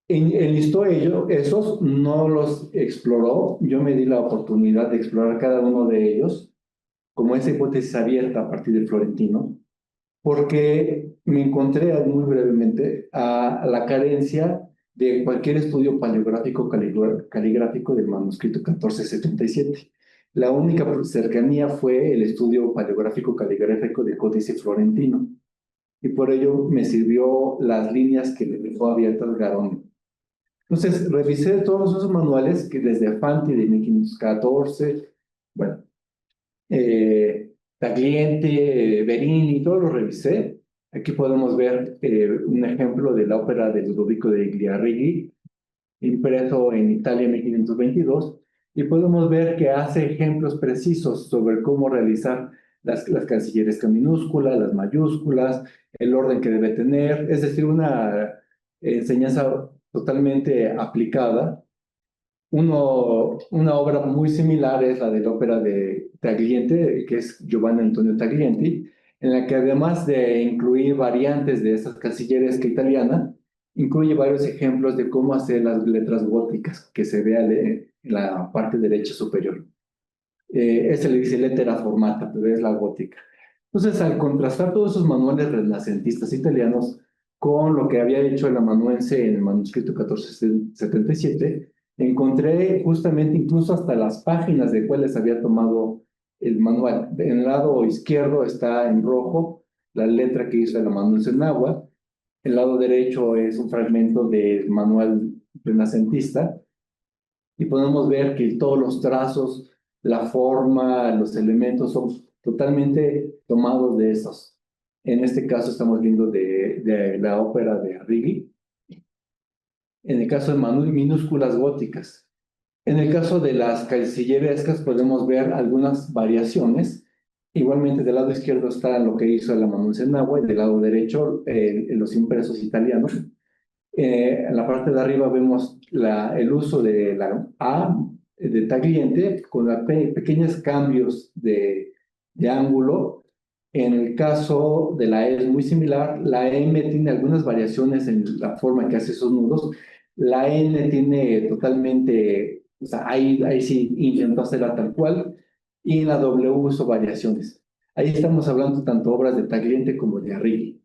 [SPEAKER 4] Enlistó esos, no los exploró. Yo me di la oportunidad de explorar cada uno de ellos como esa hipótesis abierta a partir del Florentino, porque me encontré muy brevemente a la carencia de cualquier estudio paleográfico caligráfico del manuscrito 1477. La única cercanía fue el estudio paleográfico caligráfico del Códice Florentino, y por ello me sirvió las líneas que le dejó abiertas Garone. Entonces, revisé todos esos manuales que desde Fanti de 1514, bueno, Tagliente, Verini, todo lo revisé. Aquí podemos ver un ejemplo de la ópera de Ludovico de Gliarrighi, impreso en Italia en 1522, y podemos ver que hace ejemplos precisos sobre cómo realizar las cancillerescas minúsculas, las mayúsculas, el orden que debe tener, es decir, una enseñanza totalmente aplicada. Una obra muy similar es la de la ópera de Tagliente, que es Giovanni Antonio Taglienti, en la que además de incluir variantes de esas cancilleresca italiana, incluye varios ejemplos de cómo hacer las letras góticas que se ve en la parte derecha superior. Se le dice lettera formata, pero es la gótica. Entonces, al contrastar todos esos manuales renacentistas italianos con lo que había hecho el amanuense en el manuscrito 1477, encontré justamente incluso hasta las páginas de cuáles había tomado el manual. En el lado izquierdo está en rojo la letra que hizo el amanuense en náhuatl. El lado derecho es un fragmento del manual renacentista, y podemos ver que todos los trazos, la forma, los elementos son totalmente tomados de esos. En este caso estamos viendo de la ópera de Arrighi. En el caso de minúsculas góticas. En el caso de las cancillerescas podemos ver algunas variaciones. Igualmente del lado izquierdo está lo que hizo el amanuense en náhuatl, y del lado derecho los impresos italianos. En la parte de arriba vemos el uso de la A de Tagliente con pequeños cambios de ángulo. En el caso de la E es muy similar. La M tiene algunas variaciones en la forma que hace esos nudos. La N tiene totalmente, o sea, ahí sí intentó hacerla tal cual. Y en la W hizo variaciones. Ahí estamos hablando tanto obras de Tagliente como de Arrighi.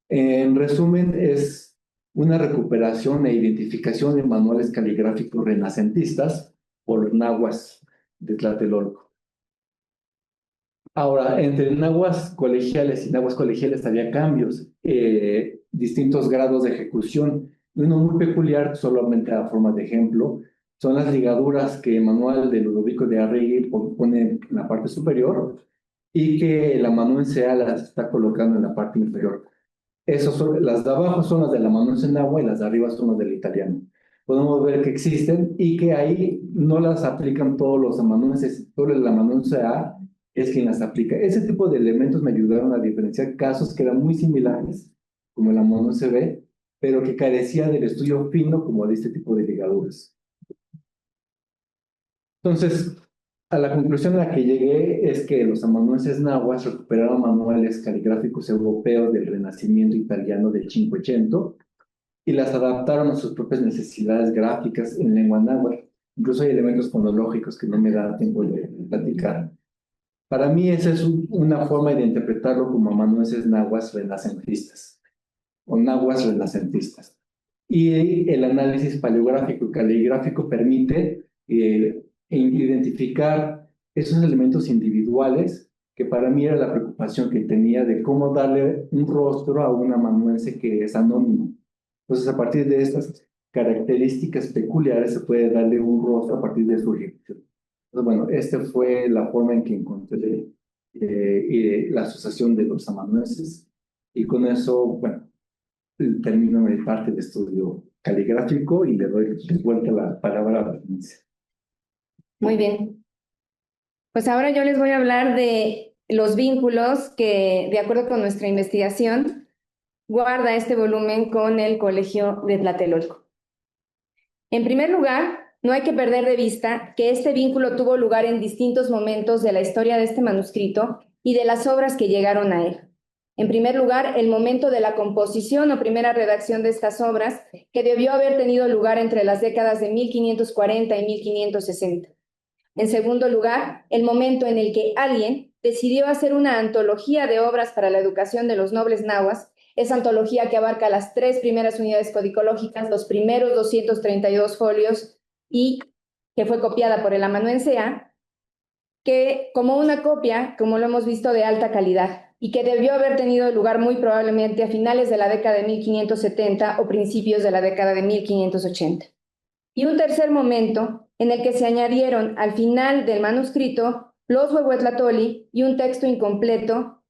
[SPEAKER 4] En resumen, es una recuperación e identificación de manuales caligráficos renacentistas por los nahuas de Tlatelolco. Ahora, entre nahuas colegiales y nahuas colegiales había cambios, distintos grados de ejecución. Uno muy peculiar, solamente a forma de ejemplo, son las ligaduras que el manual de Ludovico de Arrighi pone en la parte superior y que el amanuense A las está colocando en la parte inferior. Las de abajo son las de la amanuense en náhuatl y las de arriba son las del italiano. Podemos ver que existen y que ahí no las aplican todos los amanuenses, solo el amanuense A es quien las aplica. Ese tipo de elementos me ayudaron a diferenciar casos que eran muy similares, como el amanuense B, pero que carecía del estudio fino como de este tipo de ligaduras. Entonces, a la conclusión a la que llegué es que los amanuenses nahuas recuperaron manuales caligráficos europeos del Renacimiento italiano del Cinquecento y las adaptaron a sus propias necesidades gráficas en lengua náhuatl. Incluso hay elementos fonológicos que no me da tiempo de platicar. Para mí esa es una forma de interpretarlo como amanuenses nahuas renacentistas o nahuas renacentistas. Y el análisis paleográfico y caligráfico permite identificar esos elementos individuales que para mí era la preocupación que tenía de cómo darle un rostro a un amanuense que es anónimo. Entonces, a partir de estas características peculiares se puede darle un rostro a partir de su ejecución. Entonces, bueno, esta fue la forma en que encontré la asociación de los amanuenses, y con eso, bueno, termino mi parte de estudio caligráfico y le doy de vuelta la palabra a Bernice.
[SPEAKER 1] Muy bien. Pues ahora yo les voy a hablar de los vínculos que, de acuerdo con nuestra investigación, guarda este volumen con el Colegio de Tlatelolco. En primer lugar, no hay que perder de vista que este vínculo tuvo lugar en distintos momentos de la historia de este manuscrito y de las obras que llegaron a él. En primer lugar, el momento de la composición o primera redacción de estas obras, que debió haber tenido lugar entre las décadas de 1540 y 1560. En segundo lugar, el momento en el que alguien decidió hacer una antología de obras para la educación de los nobles nahuas, esa antología que abarca las 3 primeras unidades codicológicas, los primeros 232 folios y que fue copiada por el amanuense, que como una copia, como lo hemos visto, de alta calidad y que debió haber tenido lugar muy probablemente a finales de la década de 1570 o principios de la década de 1580. Y un tercer momento en el que se añadieron al final del manuscrito los Huehuetlatoli y un texto incompleto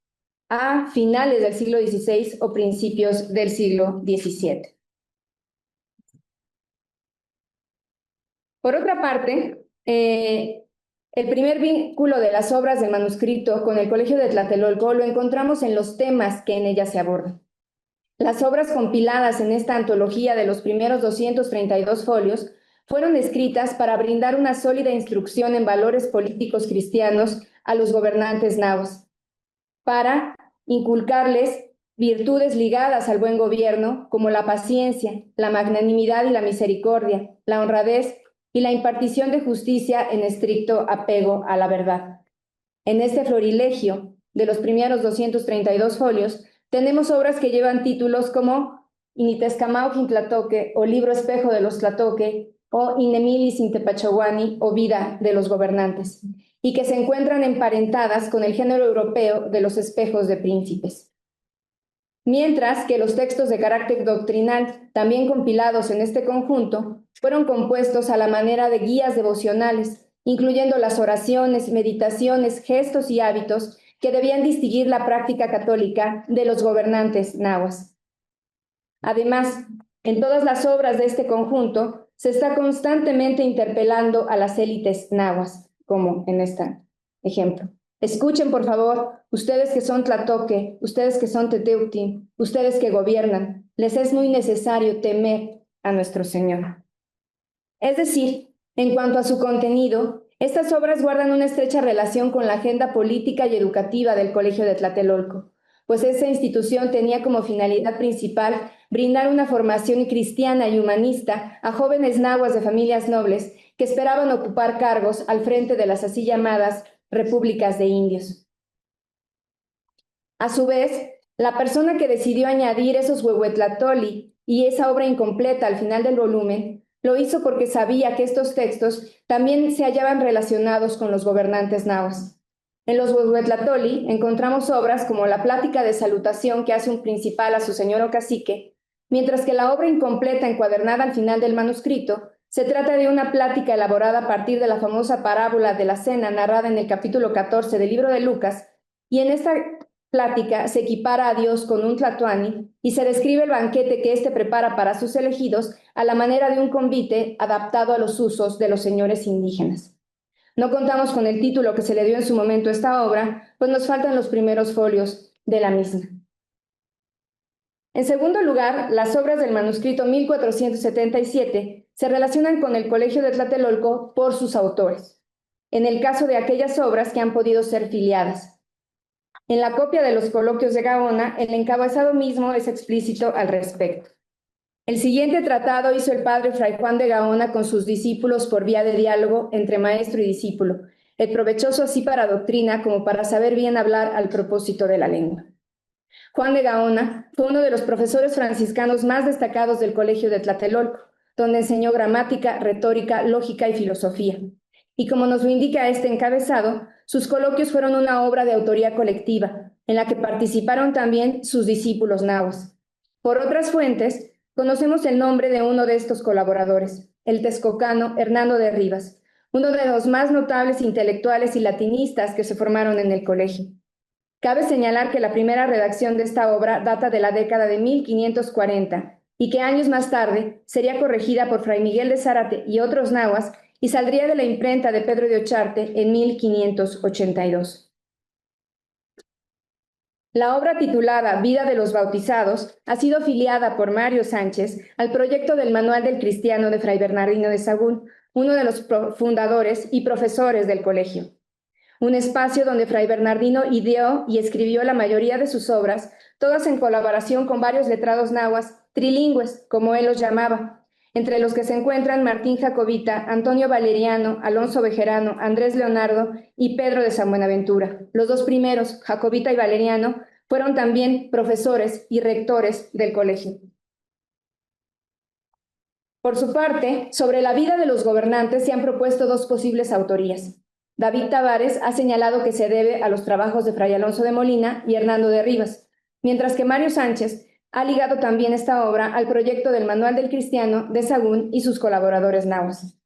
[SPEAKER 1] a finales del siglo XVI o principios del siglo XVII. Por otra parte, el primer vínculo de las obras del manuscrito con el Colegio de Tlatelolco lo encontramos en los temas que en ella se abordan. Las obras compiladas en esta antología de los primeros 232 folios fueron escritas para brindar una sólida instrucción en valores políticos cristianos a los gobernantes nahuas, para inculcarles virtudes ligadas al buen gobierno, como la paciencia, la magnanimidad y la misericordia, la honradez y la impartición de justicia en estricto apego a la verdad. En este florilegio de los primeros 232 folios, tenemos obras que llevan títulos como Initescamau Tlatoque o Libro Espejo de los Tlatoque o Inemilis Intepachahuani o Vida de los Gobernantes, y que se encuentran emparentadas con el género europeo de los espejos de príncipes. Mientras que los textos de carácter doctrinal, también compilados en este conjunto, fueron compuestos a la manera de guías devocionales, incluyendo las oraciones, meditaciones, gestos y hábitos que debían distinguir la práctica católica de los gobernantes nahuas. Además, en todas las obras de este conjunto se está constantemente interpelando a las élites nahuas, como en este ejemplo. Escuchen, por favor, ustedes que son Tlatoque, ustedes que son Teteutin, ustedes que gobiernan, les es muy necesario temer a nuestro Señor. Es decir, en cuanto a su contenido, estas obras guardan una estrecha relación con la agenda política y educativa del Colegio de Tlatelolco, pues esa institución tenía como finalidad principal brindar una formación cristiana y humanista a jóvenes nahuas de familias nobles que esperaban ocupar cargos al frente de las así llamadas repúblicas de indios. A su vez, la persona que decidió añadir esos Huehuetlatoli y esa obra incompleta al final del volumen, lo hizo porque sabía que estos textos también se hallaban relacionados con los gobernantes nahuas. En los Huehuetlatoli encontramos obras como la plática de salutación que hace un principal a su señor o cacique, mientras que la obra incompleta encuadernada al final del manuscrito se trata de una plática elaborada a partir de la famosa parábola de la cena narrada en el capítulo 14 del libro de Lucas, y en esta plática se equipara a Dios con un tlatoani y se describe el banquete que éste prepara para sus elegidos a la manera de un convite adaptado a los usos de los señores indígenas. No contamos con el título que se le dio en su momento a esta obra, pues nos faltan los primeros folios de la misma. En segundo lugar, las obras del manuscrito 1477 se relacionan con el Colegio de Tlatelolco por sus autores, en el caso de aquellas obras que han podido ser filiadas. En la copia de los coloquios de Gaona, el encabezado mismo es explícito al respecto. El siguiente tratado hizo el padre Fray Juan de Gaona con sus discípulos por vía de diálogo entre maestro y discípulo, el provechoso así para doctrina como para saber bien hablar al propósito de la lengua. Juan de Gaona fue uno de los profesores franciscanos más destacados del Colegio de Tlatelolco, donde enseñó gramática, retórica, lógica y filosofía. Y como nos lo indica este encabezado, sus coloquios fueron una obra de autoría colectiva, en la que participaron también sus discípulos nahuas. Por otras fuentes, conocemos el nombre de uno de estos colaboradores, el texcocano Hernando de Rivas, uno de los más notables intelectuales y latinistas que se formaron en el colegio. Cabe señalar que la primera redacción de esta obra data de la década de 1540 y que años más tarde sería corregida por Fray Miguel de Zárate y otros nahuas y saldría de la imprenta de Pedro de Ocharte en 1582. La obra titulada Vida de los Bautizados ha sido afiliada por Mario Sánchez al proyecto del Manual del Cristiano de Fray Bernardino de Sahagún, uno de los fundadores y profesores del colegio. Un espacio donde Fray Bernardino ideó y escribió la mayoría de sus obras, todas en colaboración con varios letrados nahuas, trilingües, como él los llamaba, entre los que se encuentran Martín Jacobita, Antonio Valeriano, Alonso Bejerano, Andrés Leonardo y Pedro de San Buenaventura. Los dos primeros, Jacobita y Valeriano, fueron también profesores y rectores del colegio. Por su parte, sobre la vida de los gobernantes se han propuesto dos posibles autorías. David Tavares ha señalado que se debe a los trabajos de Fray Alonso de Molina y Hernando de Rivas, mientras que Mario Sánchez ha ligado también esta obra al proyecto del Manual del Cristiano de Sahagún y sus colaboradores nahuas.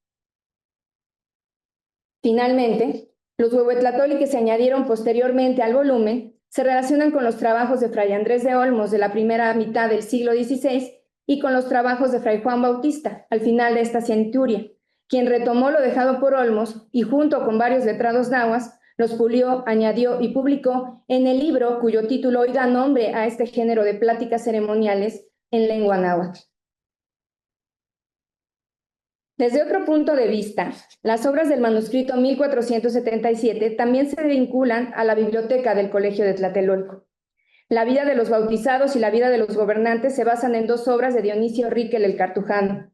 [SPEAKER 1] Finalmente, los huehuetlatoli que se añadieron posteriormente al volumen se relacionan con los trabajos de Fray Andrés de Olmos de la primera mitad del siglo XVI y con los trabajos de Fray Juan Bautista al final de esta centuria, quien retomó lo dejado por Olmos y junto con varios letrados nahuas los pulió, añadió y publicó en el libro cuyo título hoy da nombre a este género de pláticas ceremoniales en lengua náhuatl. Desde otro punto de vista, las obras del manuscrito 1477 también se vinculan a la biblioteca del Colegio de Tlatelolco. La vida de los bautizados y la vida de los gobernantes se basan en dos obras de Dionisio Riquel el Cartujano.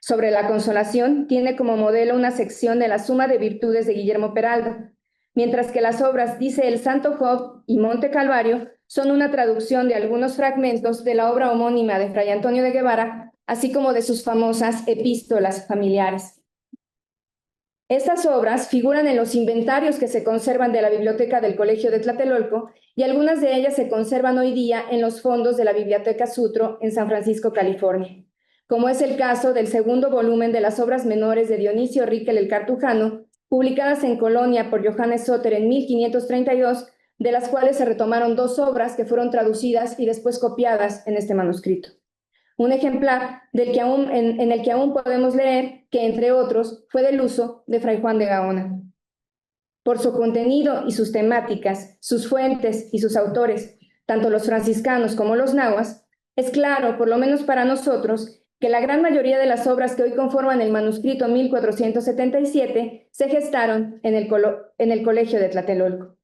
[SPEAKER 1] Sobre la consolación tiene como modelo una sección de la Suma de Virtudes de Guillermo Peralta, mientras que las obras Dice el Santo Job y Monte Calvario son una traducción de algunos fragmentos de la obra homónima de Fray Antonio de Guevara, así como de sus famosas epístolas familiares. Estas obras figuran en los inventarios que se conservan de la biblioteca del Colegio de Tlatelolco y algunas de ellas se conservan hoy día en los fondos de la Biblioteca Sutro en San Francisco, California, como es el caso del segundo volumen de las obras menores de Dionisio Riquel el Cartujano, publicadas en Colonia por Johannes Soter en 1532, de las cuales se retomaron dos obras que fueron traducidas y después copiadas en este manuscrito. Un ejemplar en el que aún podemos leer que, entre otros, fue del uso de Fray Juan de Gaona. Por su contenido y sus temáticas, sus fuentes y sus autores, tanto los franciscanos como los nahuas, es claro, por lo menos para nosotros, que la gran mayoría de las obras que hoy conforman el manuscrito 1477 se gestaron en el Colegio de Tlatelolco.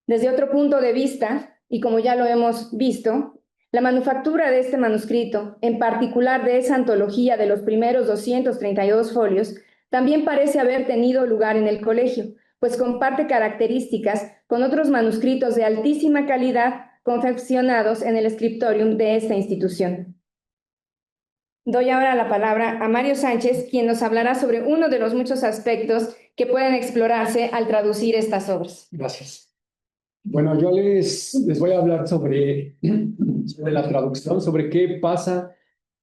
[SPEAKER 1] Desde otro punto de vista, y como ya lo hemos visto, la manufactura de este manuscrito, en particular de esa antología de los primeros 232 folios, también parece haber tenido lugar en el colegio, pues comparte características con otros manuscritos de altísima calidad confeccionados en el scriptorium de esta institución. Doy ahora la palabra a Mario Sánchez, quien nos hablará sobre uno de los muchos aspectos que pueden explorarse al traducir estas obras.
[SPEAKER 5] Gracias. Bueno, yo les voy a hablar sobre la traducción, sobre qué pasa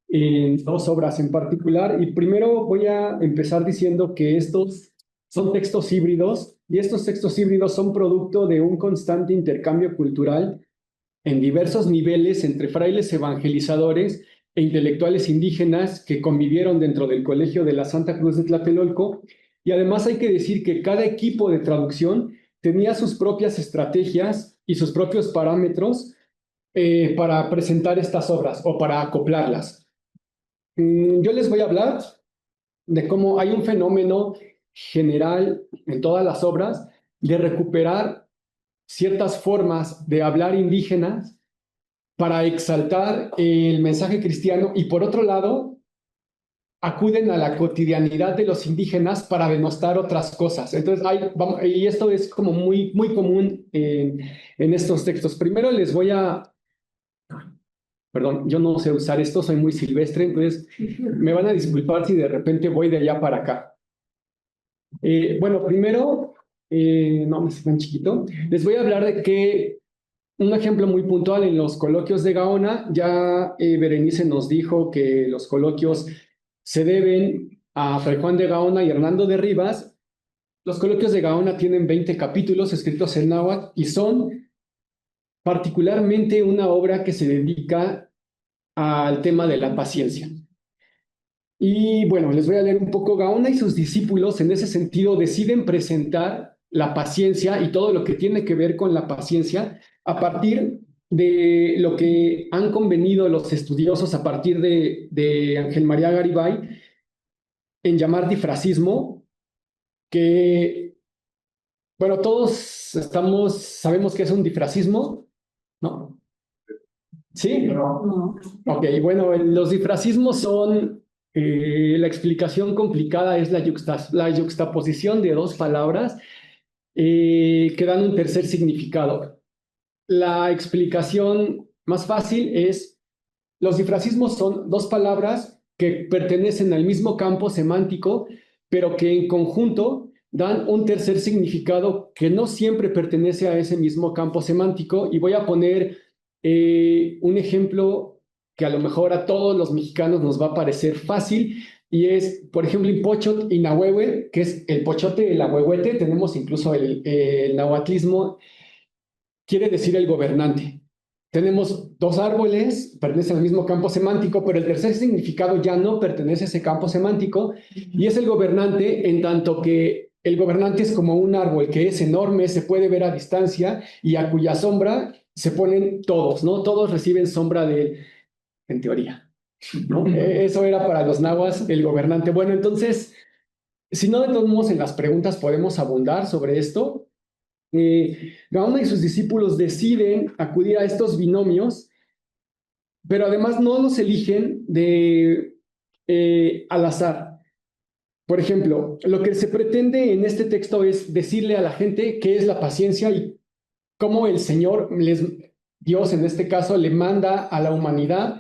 [SPEAKER 5] en dos obras en particular. Y primero voy a empezar diciendo que estos son textos híbridos y estos textos híbridos son producto de un constante intercambio cultural en diversos niveles entre frailes evangelizadores e intelectuales indígenas que convivieron dentro del Colegio de la Santa Cruz de Tlatelolco. Y además hay que decir que cada equipo de traducción tenía sus propias estrategias y sus propios parámetros para presentar estas obras o para acoplarlas. Yo les voy a hablar de cómo hay un fenómeno general en todas las obras de recuperar ciertas formas de hablar indígenas para exaltar el mensaje cristiano y, por otro lado, acuden a la cotidianidad de los indígenas para denostar otras cosas. Entonces, y esto es como muy común en estos textos. Primero les voy a... Perdón, yo no sé usar esto, soy muy silvestre, entonces me van a disculpar si de repente voy de allá para acá. Bueno, primero, no me se ven chiquito, les voy a hablar de que un ejemplo muy puntual en los coloquios de Gaona, ya Berenice nos dijo que los coloquios se deben a Fray Juan de Gaona y Hernando de Rivas. Los coloquios de Gaona tienen 20 capítulos escritos en náhuatl y son particularmente una obra que se dedica al tema de la paciencia. Y bueno, les voy a leer un poco. Gaona y sus discípulos en ese sentido deciden presentar la paciencia y todo lo que tiene que ver con la paciencia a partir de lo que han convenido los estudiosos a partir de Ángel María Garibay en llamar difracismo, que, bueno, todos sabemos que es un difracismo, ¿no? ¿Sí?
[SPEAKER 2] No.
[SPEAKER 5] Ok, bueno, los difracismos son, la explicación complicada es la yuxtaposición de dos palabras que dan un tercer significado. La explicación más fácil es, los difracismos son dos palabras que pertenecen al mismo campo semántico, pero que en conjunto dan un tercer significado que no siempre pertenece a ese mismo campo semántico. Y voy a poner un ejemplo que a lo mejor a todos los mexicanos nos va a parecer fácil, y es, por ejemplo, Impochot y Nahuehue, que es el pochote y el ahuehuete. Tenemos incluso el nahuatlismo, quiere decir el gobernante. Tenemos dos árboles, pertenecen al mismo campo semántico, pero el tercer significado ya no pertenece a ese campo semántico, y es el gobernante, en tanto que el gobernante es como un árbol que es enorme, se puede ver a distancia y a cuya sombra se ponen todos, ¿no? Todos reciben sombra de él, en teoría, ¿no? Eso era para los nahuas el gobernante. Bueno, entonces, si no, de todos modos, en las preguntas podemos abundar sobre esto. Gaona y sus discípulos deciden acudir a estos binomios, pero además no los eligen al azar. Por ejemplo, lo que se pretende en este texto es decirle a la gente qué es la paciencia y cómo el Señor, Dios en este caso, le manda a la humanidad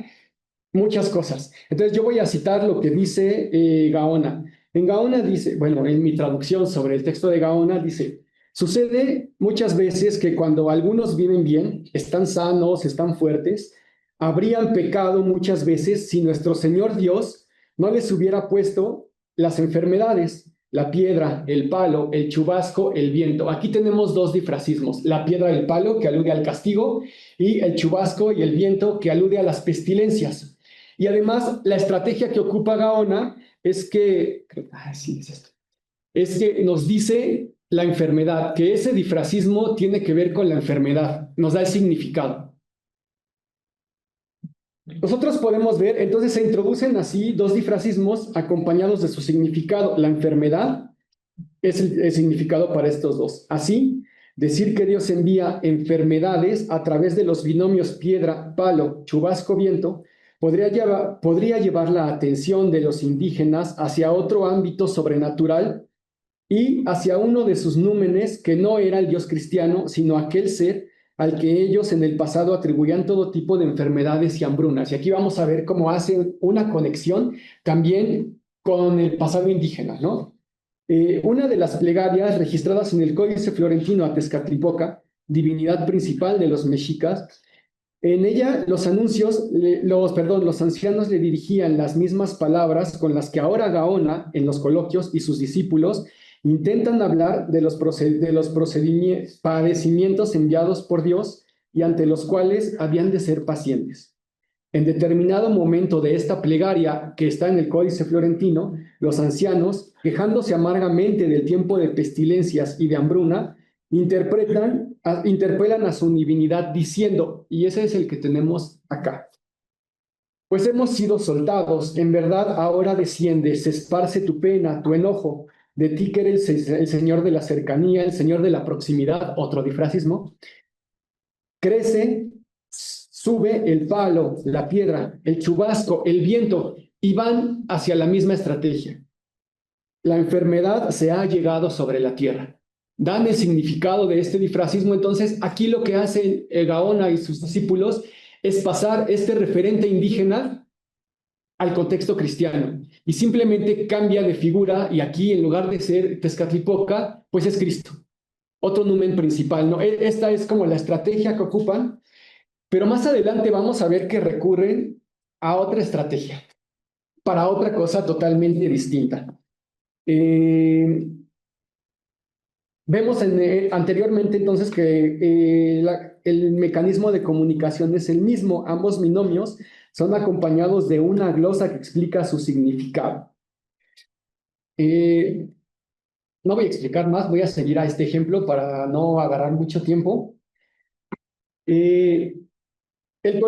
[SPEAKER 5] muchas cosas. Entonces yo voy a citar lo que dice Gaona. En Gaona dice, bueno, en mi traducción sobre el texto de Gaona dice: sucede muchas veces que cuando algunos viven bien, están sanos, están fuertes, habrían pecado muchas veces si nuestro Señor Dios no les hubiera puesto las enfermedades, la piedra, el palo, el chubasco, el viento. Aquí tenemos dos difracismos: la piedra y el palo, que alude al castigo, y el chubasco y el viento, que alude a las pestilencias. Y además, la estrategia que ocupa Gaona es que, sí, es esto, es que nos dice la enfermedad, que ese difracismo tiene que ver con la enfermedad, nos da el significado. Nosotros podemos ver, entonces se introducen así dos difracismos acompañados de su significado. La enfermedad es el significado para estos dos. Así, decir que Dios envía enfermedades a través de los binomios piedra, palo, chubasco, viento, podría llevar la atención de los indígenas hacia otro ámbito sobrenatural y hacia uno de sus númenes que no era el Dios cristiano, sino aquel ser al que ellos en el pasado atribuían todo tipo de enfermedades y hambrunas. Y aquí vamos a ver cómo hace una conexión también con el pasado indígena, ¿no? Una de las plegarias registradas en el Códice Florentino a Tezcatlipoca, divinidad principal de los mexicas, en ella los ancianos le dirigían las mismas palabras con las que ahora Gaona, en los coloquios, y sus discípulos intentan hablar de los padecimientos enviados por Dios y ante los cuales habían de ser pacientes. En determinado momento de esta plegaria que está en el Códice Florentino, los ancianos, quejándose amargamente del tiempo de pestilencias y de hambruna, interpelan a su divinidad diciendo, y ese es el que tenemos acá: pues hemos sido soldados, en verdad ahora desciende, se esparce tu pena, tu enojo, de ti que eres el Señor de la cercanía, el Señor de la proximidad, otro difracismo, crece, sube el palo, la piedra, el chubasco, el viento, y van hacia la misma estrategia. La enfermedad se ha llegado sobre la tierra. Dan el significado de este difracismo. Entonces, aquí lo que hacen Gaona y sus discípulos es pasar este referente indígena al contexto cristiano, y simplemente cambia de figura, y aquí en lugar de ser Tezcatlipoca, pues es Cristo, otro numen principal, ¿no? Esta es como la estrategia que ocupan, pero más adelante vamos a ver que recurren a otra estrategia, para otra cosa totalmente distinta. Vemos anteriormente entonces que el mecanismo de comunicación es el mismo. Ambos binomios son acompañados de una glosa que explica su significado. No voy a explicar más, voy a seguir a este ejemplo para no agarrar mucho tiempo. Eh, los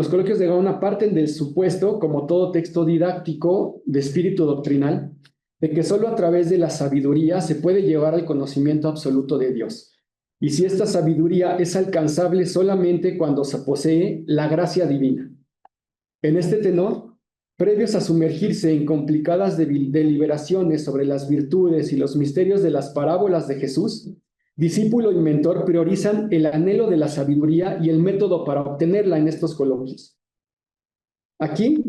[SPEAKER 5] coloquios de Gaona parten del supuesto, como todo texto didáctico de espíritu doctrinal, de que solo a través de la sabiduría se puede llevar al conocimiento absoluto de Dios. Y si esta sabiduría es alcanzable solamente cuando se posee la gracia divina. En este tenor, previos a sumergirse en complicadas deliberaciones sobre las virtudes y los misterios de las parábolas de Jesús, discípulo y mentor priorizan el anhelo de la sabiduría y el método para obtenerla en estos coloquios. Aquí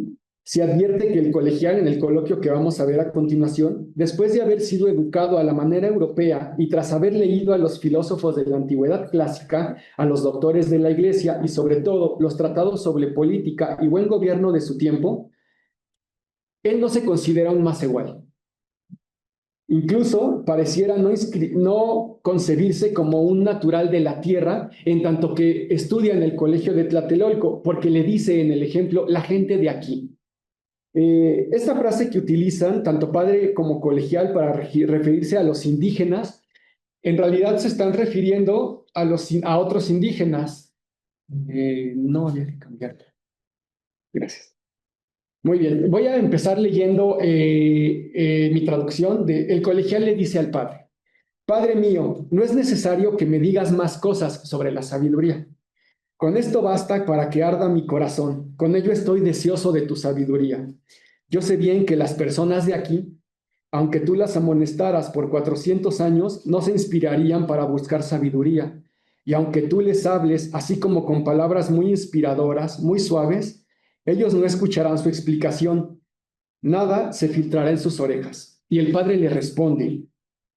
[SPEAKER 5] se advierte que el colegial, en el coloquio que vamos a ver a continuación, después de haber sido educado a la manera europea y tras haber leído a los filósofos de la antigüedad clásica, a los doctores de la Iglesia y sobre todo los tratados sobre política y buen gobierno de su tiempo, él no se considera un más igual. Incluso pareciera no concebirse como un natural de la tierra, en tanto que estudia en el colegio de Tlatelolco, porque le dice en el ejemplo, la gente de aquí. Esta frase que utilizan tanto padre como colegial para referirse a los indígenas, en realidad se están refiriendo a otros indígenas. No había que cambiarlo. Gracias. Muy bien, voy a empezar leyendo mi traducción de el colegial le dice al padre: Padre mío, no es necesario que me digas más cosas sobre la sabiduría. Con esto basta para que arda mi corazón. Con ello estoy deseoso de tu sabiduría. Yo sé bien que las personas de aquí, aunque tú las amonestaras por 400 años, no se inspirarían para buscar sabiduría. Y aunque tú les hables así como con palabras muy inspiradoras, muy suaves, ellos no escucharán su explicación. Nada se filtrará en sus orejas. Y el padre le responde: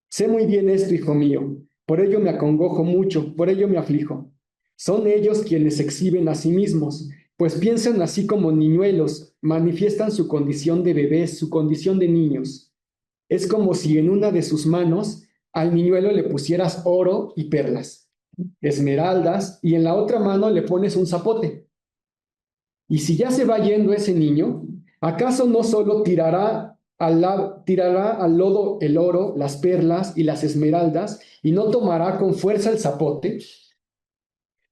[SPEAKER 5] Sé muy bien esto, hijo mío. Por ello me acongojo mucho, por ello me aflijo. Son ellos quienes exhiben a sí mismos, pues piensan así como niñuelos, manifiestan su condición de bebés, su condición de niños. Es como si en una de sus manos al niñuelo le pusieras oro y perlas, esmeraldas, y en la otra mano le pones un zapote. Y si ya se va yendo ese niño, ¿acaso no solo tirará al lodo el oro, las perlas y las esmeraldas, y no tomará con fuerza el zapote?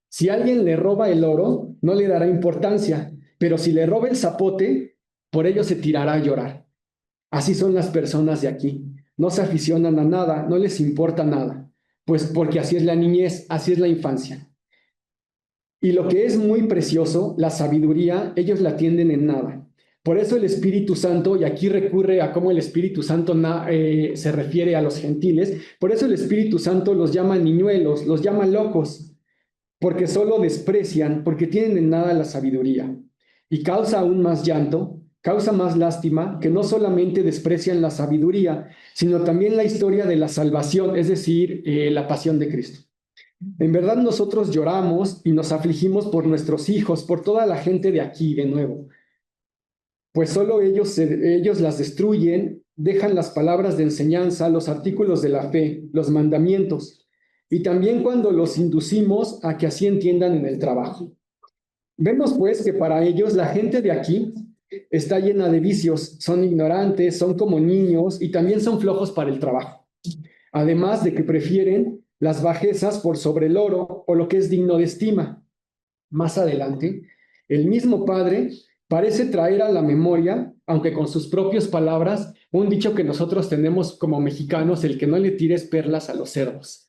[SPEAKER 5] Si alguien le roba el oro, no le dará importancia, pero si le roba el zapote, por ello se tirará a llorar. Así son las personas de aquí. No se aficionan a nada, no les importa nada, pues porque así es la niñez, así es la infancia. Y lo que es muy precioso, la sabiduría, ellos la tienden en nada. Por eso el Espíritu Santo, y aquí recurre a cómo el Espíritu Santo se refiere a los gentiles, por eso el Espíritu Santo los llama niñuelos, los llama locos, porque solo desprecian, porque tienen en nada la sabiduría. Y causa aún más llanto, causa más lástima, que no solamente desprecian la sabiduría, sino también la historia de la salvación, es decir, la pasión de Cristo. En verdad nosotros lloramos y nos afligimos por nuestros hijos, por toda la gente de aquí de nuevo, pues solo ellos las destruyen, dejan las palabras de enseñanza, los artículos de la fe, los mandamientos, y también cuando los inducimos a que así entiendan en el trabajo. Vemos pues que para ellos la gente de aquí está llena de vicios, son ignorantes, son como niños y también son flojos para el trabajo. Además de que prefieren las bajezas por sobre el oro o lo que es digno de estima. Más adelante, el mismo padre parece traer a la memoria, aunque con sus propias palabras, un dicho que nosotros tenemos como mexicanos: el que no le tires perlas a los cerdos.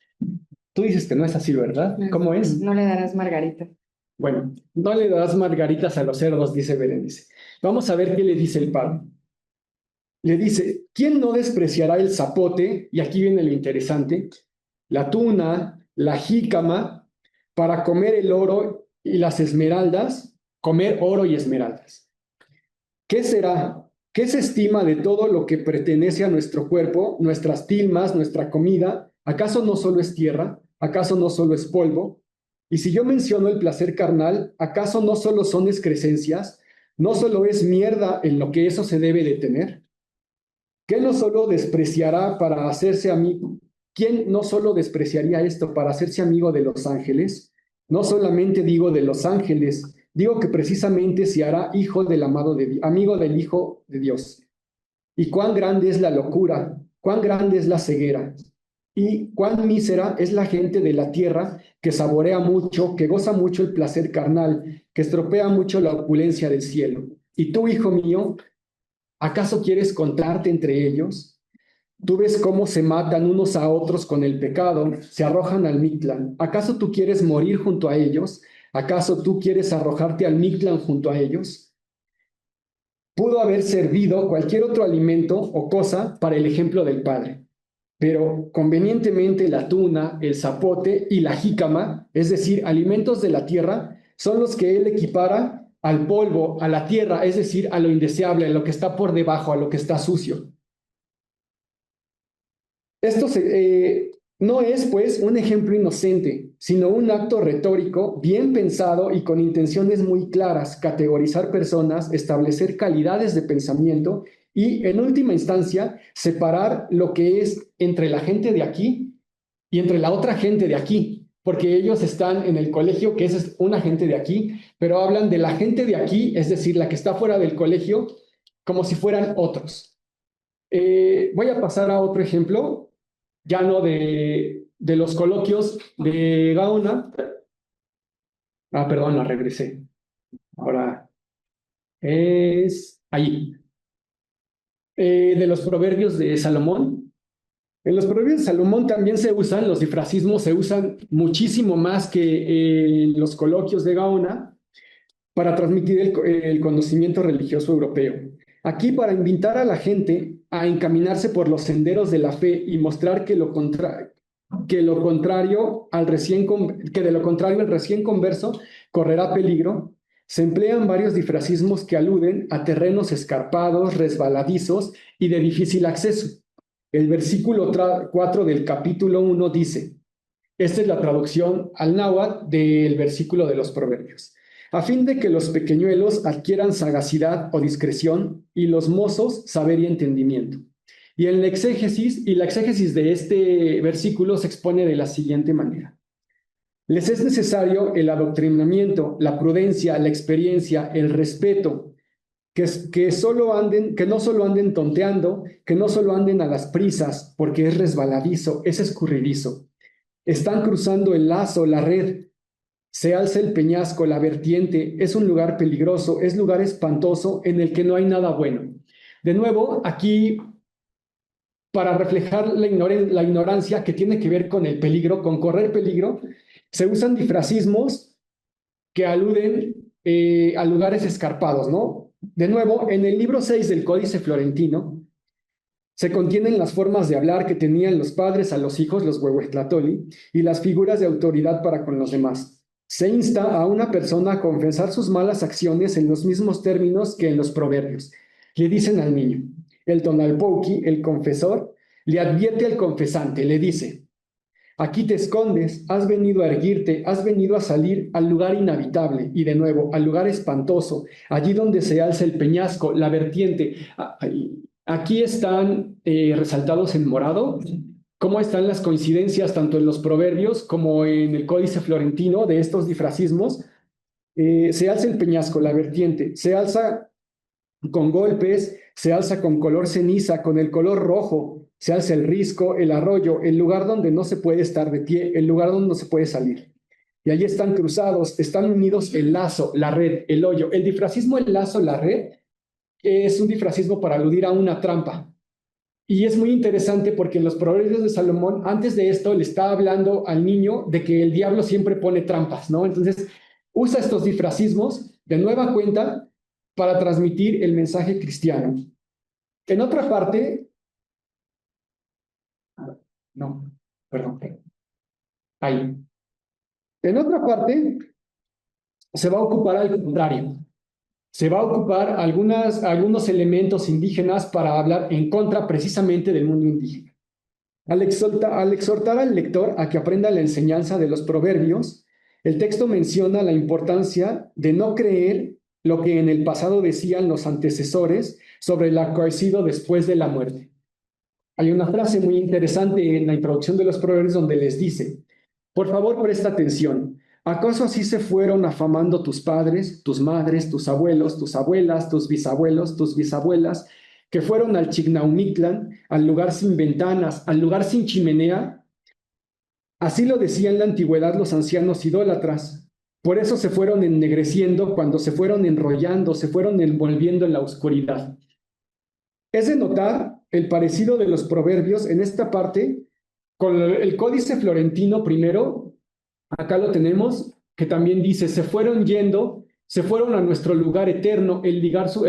[SPEAKER 5] Tú dices que no es así, ¿verdad? ¿Cómo es?
[SPEAKER 1] No le darás margarita.
[SPEAKER 5] Bueno, no le darás margaritas a los cerdos, dice Berenice. Vamos a ver qué le dice el padre. Le dice: ¿quién no despreciará el zapote? Y aquí viene lo interesante: la tuna, la jícama, para comer el oro y las esmeraldas, comer oro y esmeraldas. ¿Qué será? ¿Qué se estima de todo lo que pertenece a nuestro cuerpo, nuestras tilmas, nuestra comida? ¿Acaso no solo es tierra? ¿Acaso no solo es polvo? Y si yo menciono el placer carnal, ¿acaso no solo son excrescencias? ¿No solo es mierda en lo que eso se debe de tener? ¿Qué no solo despreciará para hacerse amigo? ¿Quién no solo despreciaría esto para hacerse amigo de los ángeles? No solamente digo de los ángeles, digo que precisamente se hará hijo del amigo del Hijo de Dios. Y cuán grande es la locura, cuán grande es la ceguera. y cuán mísera es la gente de la tierra que saborea mucho, que goza mucho el placer carnal, que estropea mucho la opulencia del cielo. Y tú, hijo mío, ¿acaso quieres contarte entre ellos? Tú ves cómo se matan unos a otros con el pecado, se arrojan al Mictlán. ¿Acaso tú quieres morir junto a ellos? ¿Acaso tú quieres arrojarte al Mictlán junto a ellos? Pudo haber servido cualquier otro alimento o cosa para el ejemplo del Padre, pero convenientemente la tuna, el zapote y la jícama, es decir, alimentos de la tierra, son los que él equipara al polvo, a la tierra, es decir, a lo indeseable, a lo que está por debajo, a lo que está sucio. Esto no es, pues, un ejemplo inocente, sino un acto retórico bien pensado y con intenciones muy claras, categorizar personas, establecer calidades de pensamiento y, en última instancia, separar lo que es entre la gente de aquí y entre la otra gente de aquí, porque ellos están en el colegio, que es una gente de aquí, pero hablan de la gente de aquí, es decir, la que está fuera del colegio, como si fueran otros. Voy a pasar a otro ejemplo, ya no de los coloquios de Gaona. Perdón, la regresé. Ahora es ahí. De los proverbios de Salomón. En los proverbios de Salomón también se usan, los difracismos se usan muchísimo más que en los coloquios de Gaona para transmitir el conocimiento religioso europeo. Aquí para invitar a la gente a encaminarse por los senderos de la fe y mostrar que de lo contrario el recién converso correrá peligro, se emplean varios difracismos que aluden a terrenos escarpados, resbaladizos y de difícil acceso. El versículo 4 del capítulo 1 dice, esta es la traducción al náhuatl del versículo de los Proverbios. A fin de que los pequeñuelos adquieran sagacidad o discreción y los mozos saber y entendimiento. Y en la exégesis de este versículo se expone de la siguiente manera. Les es necesario el adoctrinamiento, la prudencia, la experiencia, el respeto, que no solo anden tonteando, que no solo anden a las prisas, porque es resbaladizo, es escurridizo. Están cruzando el lazo, la red. Se alza el peñasco, la vertiente, es un lugar peligroso, es lugar espantoso en el que no hay nada bueno. De nuevo, aquí, para reflejar la ignorancia que tiene que ver con el peligro, con correr peligro, se usan difracismos que aluden a lugares escarpados, ¿no? De nuevo, en el libro 6 del Códice Florentino, se contienen las formas de hablar que tenían los padres a los hijos, los huehuetlatoli, y las figuras de autoridad para con los demás. Se insta a una persona a confesar sus malas acciones en los mismos términos que en los proverbios. Le dicen al niño, el tonalpouki, el confesor, le advierte al confesante, le dice, aquí te escondes, has venido a erguirte, has venido a salir al lugar inhabitable y de nuevo al lugar espantoso, allí donde se alza el peñasco, la vertiente. Aquí están resaltados en morado cómo están las coincidencias tanto en los proverbios como en el Códice Florentino de estos difracismos. Se alza el peñasco, la vertiente, se alza con golpes, se alza con color ceniza, con el color rojo, se alza el risco, el arroyo, el lugar donde no se puede estar de pie, el lugar donde no se puede salir. Y allí están cruzados, están unidos el lazo, la red, el hoyo. El difracismo, el lazo, la red, es un difracismo para aludir a una trampa. Y es muy interesante porque en los proverbios de Salomón, antes de esto, le está hablando al niño de que el diablo siempre pone trampas, ¿no? Entonces, usa estos difracismos de nueva cuenta para transmitir el mensaje cristiano. En otra parte, ahí. En otra parte, se va a ocupar al contrario. Se va a ocupar algunos elementos indígenas para hablar en contra precisamente del mundo indígena. Al exhortar al lector a que aprenda la enseñanza de los proverbios, el texto menciona la importancia de no creer lo que en el pasado decían los antecesores sobre lo acaecido después de la muerte. Hay una frase muy interesante en la introducción de los proverbios donde les dice, por favor, presta atención. ¿Acaso así se fueron afamando tus padres, tus madres, tus abuelos, tus abuelas, tus bisabuelos, tus bisabuelas, que fueron al Chignaumitlán, al lugar sin ventanas, al lugar sin chimenea, Así lo decían en la antigüedad los ancianos idólatras. Por eso se fueron ennegreciendo cuando se fueron enrollando, se fueron envolviendo en la oscuridad. Es de notar el parecido de los proverbios en esta parte con el Códice Florentino primero. Acá lo tenemos, que también dice, se fueron yendo, se fueron a nuestro lugar eterno, el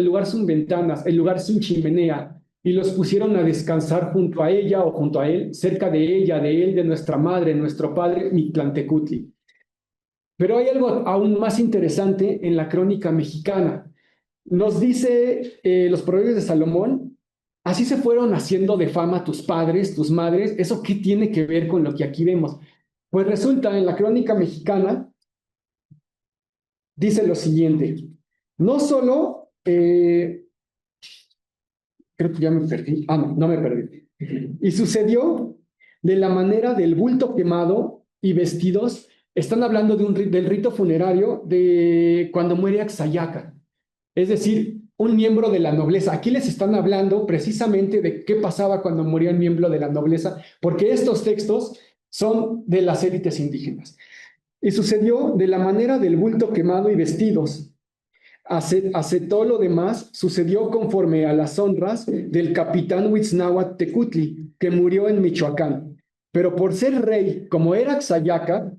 [SPEAKER 5] lugar sin ventanas, el lugar sin chimenea, y los pusieron a descansar junto a ella o junto a él, cerca de ella, de él, de nuestra madre, nuestro padre, Mictlantecutli. Pero hay algo aún más interesante en la crónica mexicana. Nos dice los proverbios de Salomón, así se fueron haciendo de fama tus padres, tus madres. ¿Eso qué tiene que ver con lo que aquí vemos? Pues resulta, en la crónica mexicana, dice lo siguiente, no solo, creo que ya me perdí, no, no me perdí. Y sucedió de la manera del bulto quemado y vestidos, están hablando del rito funerario de cuando muere Axayaca, es decir, un miembro de la nobleza. Aquí les están hablando precisamente de qué pasaba cuando moría un miembro de la nobleza, porque estos textos son de las élites indígenas. Y sucedió de la manera del bulto quemado y vestidos. Hace todo lo demás, sucedió conforme a las honras del capitán Huitznahuac Tecutli, que murió en Michoacán. Pero por ser rey, como era Axayaca,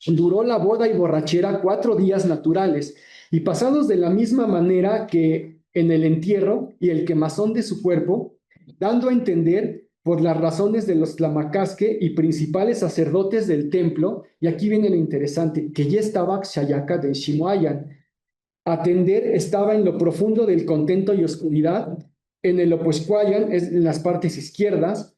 [SPEAKER 5] duró la boda y borrachera 4 días naturales, y pasados de la misma manera que en el entierro y el quemazón de su cuerpo, dando a entender por las razones de los tlamacasque y principales sacerdotes del templo, y aquí viene lo interesante, que ya estaba Axayaca de Ximoayan. Atender estaba en lo profundo del contento y oscuridad, en el Opuescuayan, en las partes izquierdas,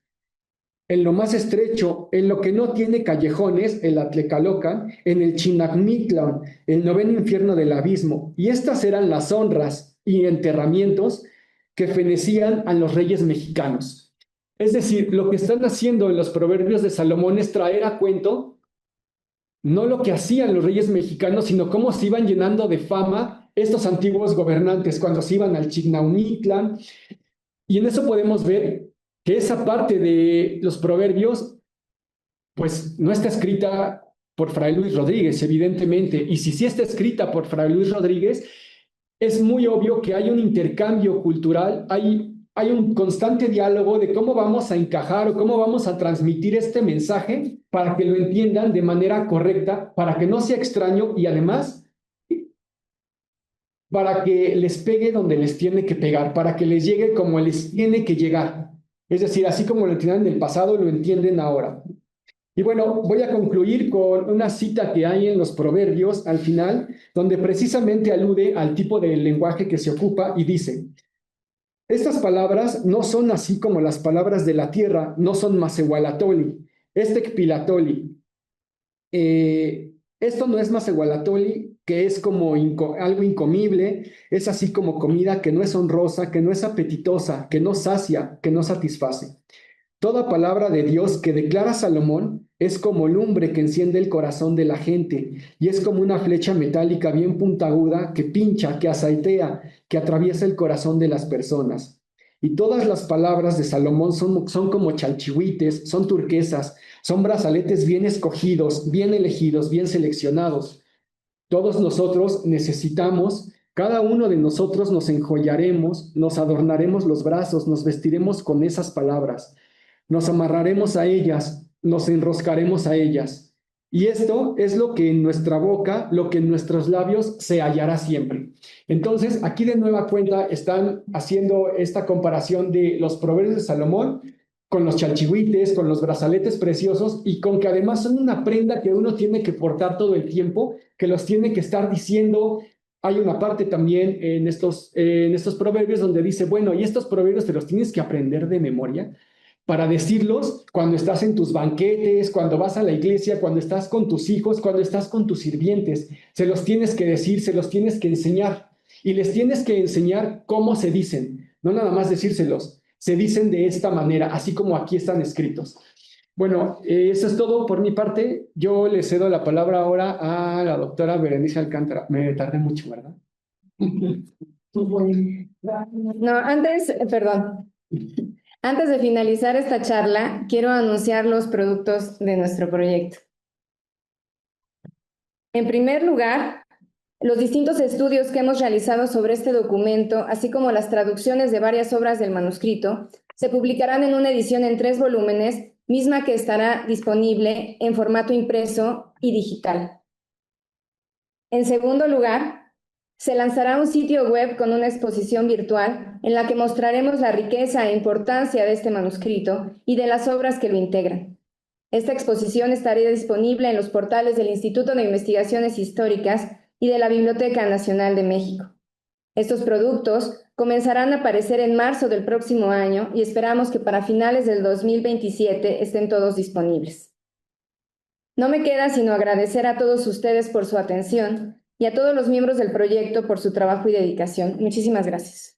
[SPEAKER 5] en lo más estrecho, en lo que no tiene callejones, el Atlecalocan, en el Chinacmitlan, el noveno infierno del abismo. Y estas eran las honras y enterramientos que fenecían a los reyes mexicanos. Es decir, lo que están haciendo en los proverbios de Salomón es traer a cuento no lo que hacían los reyes mexicanos, sino cómo se iban llenando de fama estos antiguos gobernantes cuando se iban al Chignaumitlan. Y en eso podemos ver que esa parte de los proverbios, pues no está escrita por Fray Luis Rodríguez, evidentemente. Y si sí está escrita por Fray Luis Rodríguez, es muy obvio que hay un intercambio cultural, hay un constante diálogo de cómo vamos a encajar o cómo vamos a transmitir este mensaje para que lo entiendan de manera correcta, para que no sea extraño y además para que les pegue donde les tiene que pegar, para que les llegue como les tiene que llegar. Es decir, así como lo entendían en el pasado, lo entienden ahora. Y bueno, voy a concluir con una cita que hay en los proverbios al final, donde precisamente alude al tipo de lenguaje que se ocupa y dice, estas palabras no son así como las palabras de la tierra, no son masehualatoli, es tecpilatoli. Esto no es masehualatoli, que es como algo incomible, es así como comida que no es honrosa, que no es apetitosa, que no sacia, que no satisface. Toda palabra de Dios que declara Salomón es como lumbre que enciende el corazón de la gente y es como una flecha metálica bien puntiaguda que pincha, que aceitea, que atraviesa el corazón de las personas. Y todas las palabras de Salomón son como chalchihuites, son turquesas, son brazaletes bien escogidos, bien elegidos, bien seleccionados. Todos nosotros necesitamos, cada uno de nosotros nos enjollaremos, nos adornaremos los brazos, nos vestiremos con esas palabras. Nos amarraremos a ellas, nos enroscaremos a ellas. Y esto es lo que en nuestra boca, lo que en nuestros labios se hallará siempre. Entonces, aquí de nueva cuenta están haciendo esta comparación de los proverbios de Salomón con los chalchihuites, con los brazaletes preciosos y con que además son una prenda que uno tiene que portar todo el tiempo, que los tiene que estar diciendo. Hay una parte también en estos proverbios donde dice, bueno, y estos proverbios te los tienes que aprender de memoria para decirlos cuando estás en tus banquetes, cuando vas a la iglesia, cuando estás con tus hijos, cuando estás con tus sirvientes. Se los tienes que decir, se los tienes que enseñar. Y les tienes que enseñar cómo se dicen, no nada más decírselos. Se dicen de esta manera, así como aquí están escritos. Bueno, eso es todo por mi parte. Yo le cedo la palabra ahora a la doctora Berenice Alcántara. Me tardé mucho, ¿verdad?
[SPEAKER 1] No, antes, perdón. Antes de finalizar esta charla, quiero anunciar los productos de nuestro proyecto. En primer lugar, los distintos estudios que hemos realizado sobre este documento, así como las traducciones de varias obras del manuscrito, se publicarán en una edición en 3 volúmenes, misma que estará disponible en formato impreso y digital. En segundo lugar, se lanzará un sitio web con una exposición virtual en la que mostraremos la riqueza e importancia de este manuscrito y de las obras que lo integran. Esta exposición estará disponible en los portales del Instituto de Investigaciones Históricas y de la Biblioteca Nacional de México. Estos productos comenzarán a aparecer en marzo del próximo año y esperamos que para finales del 2027 estén todos disponibles. No me queda sino agradecer a todos ustedes por su atención y a todos los miembros del proyecto por su trabajo y dedicación. Muchísimas gracias.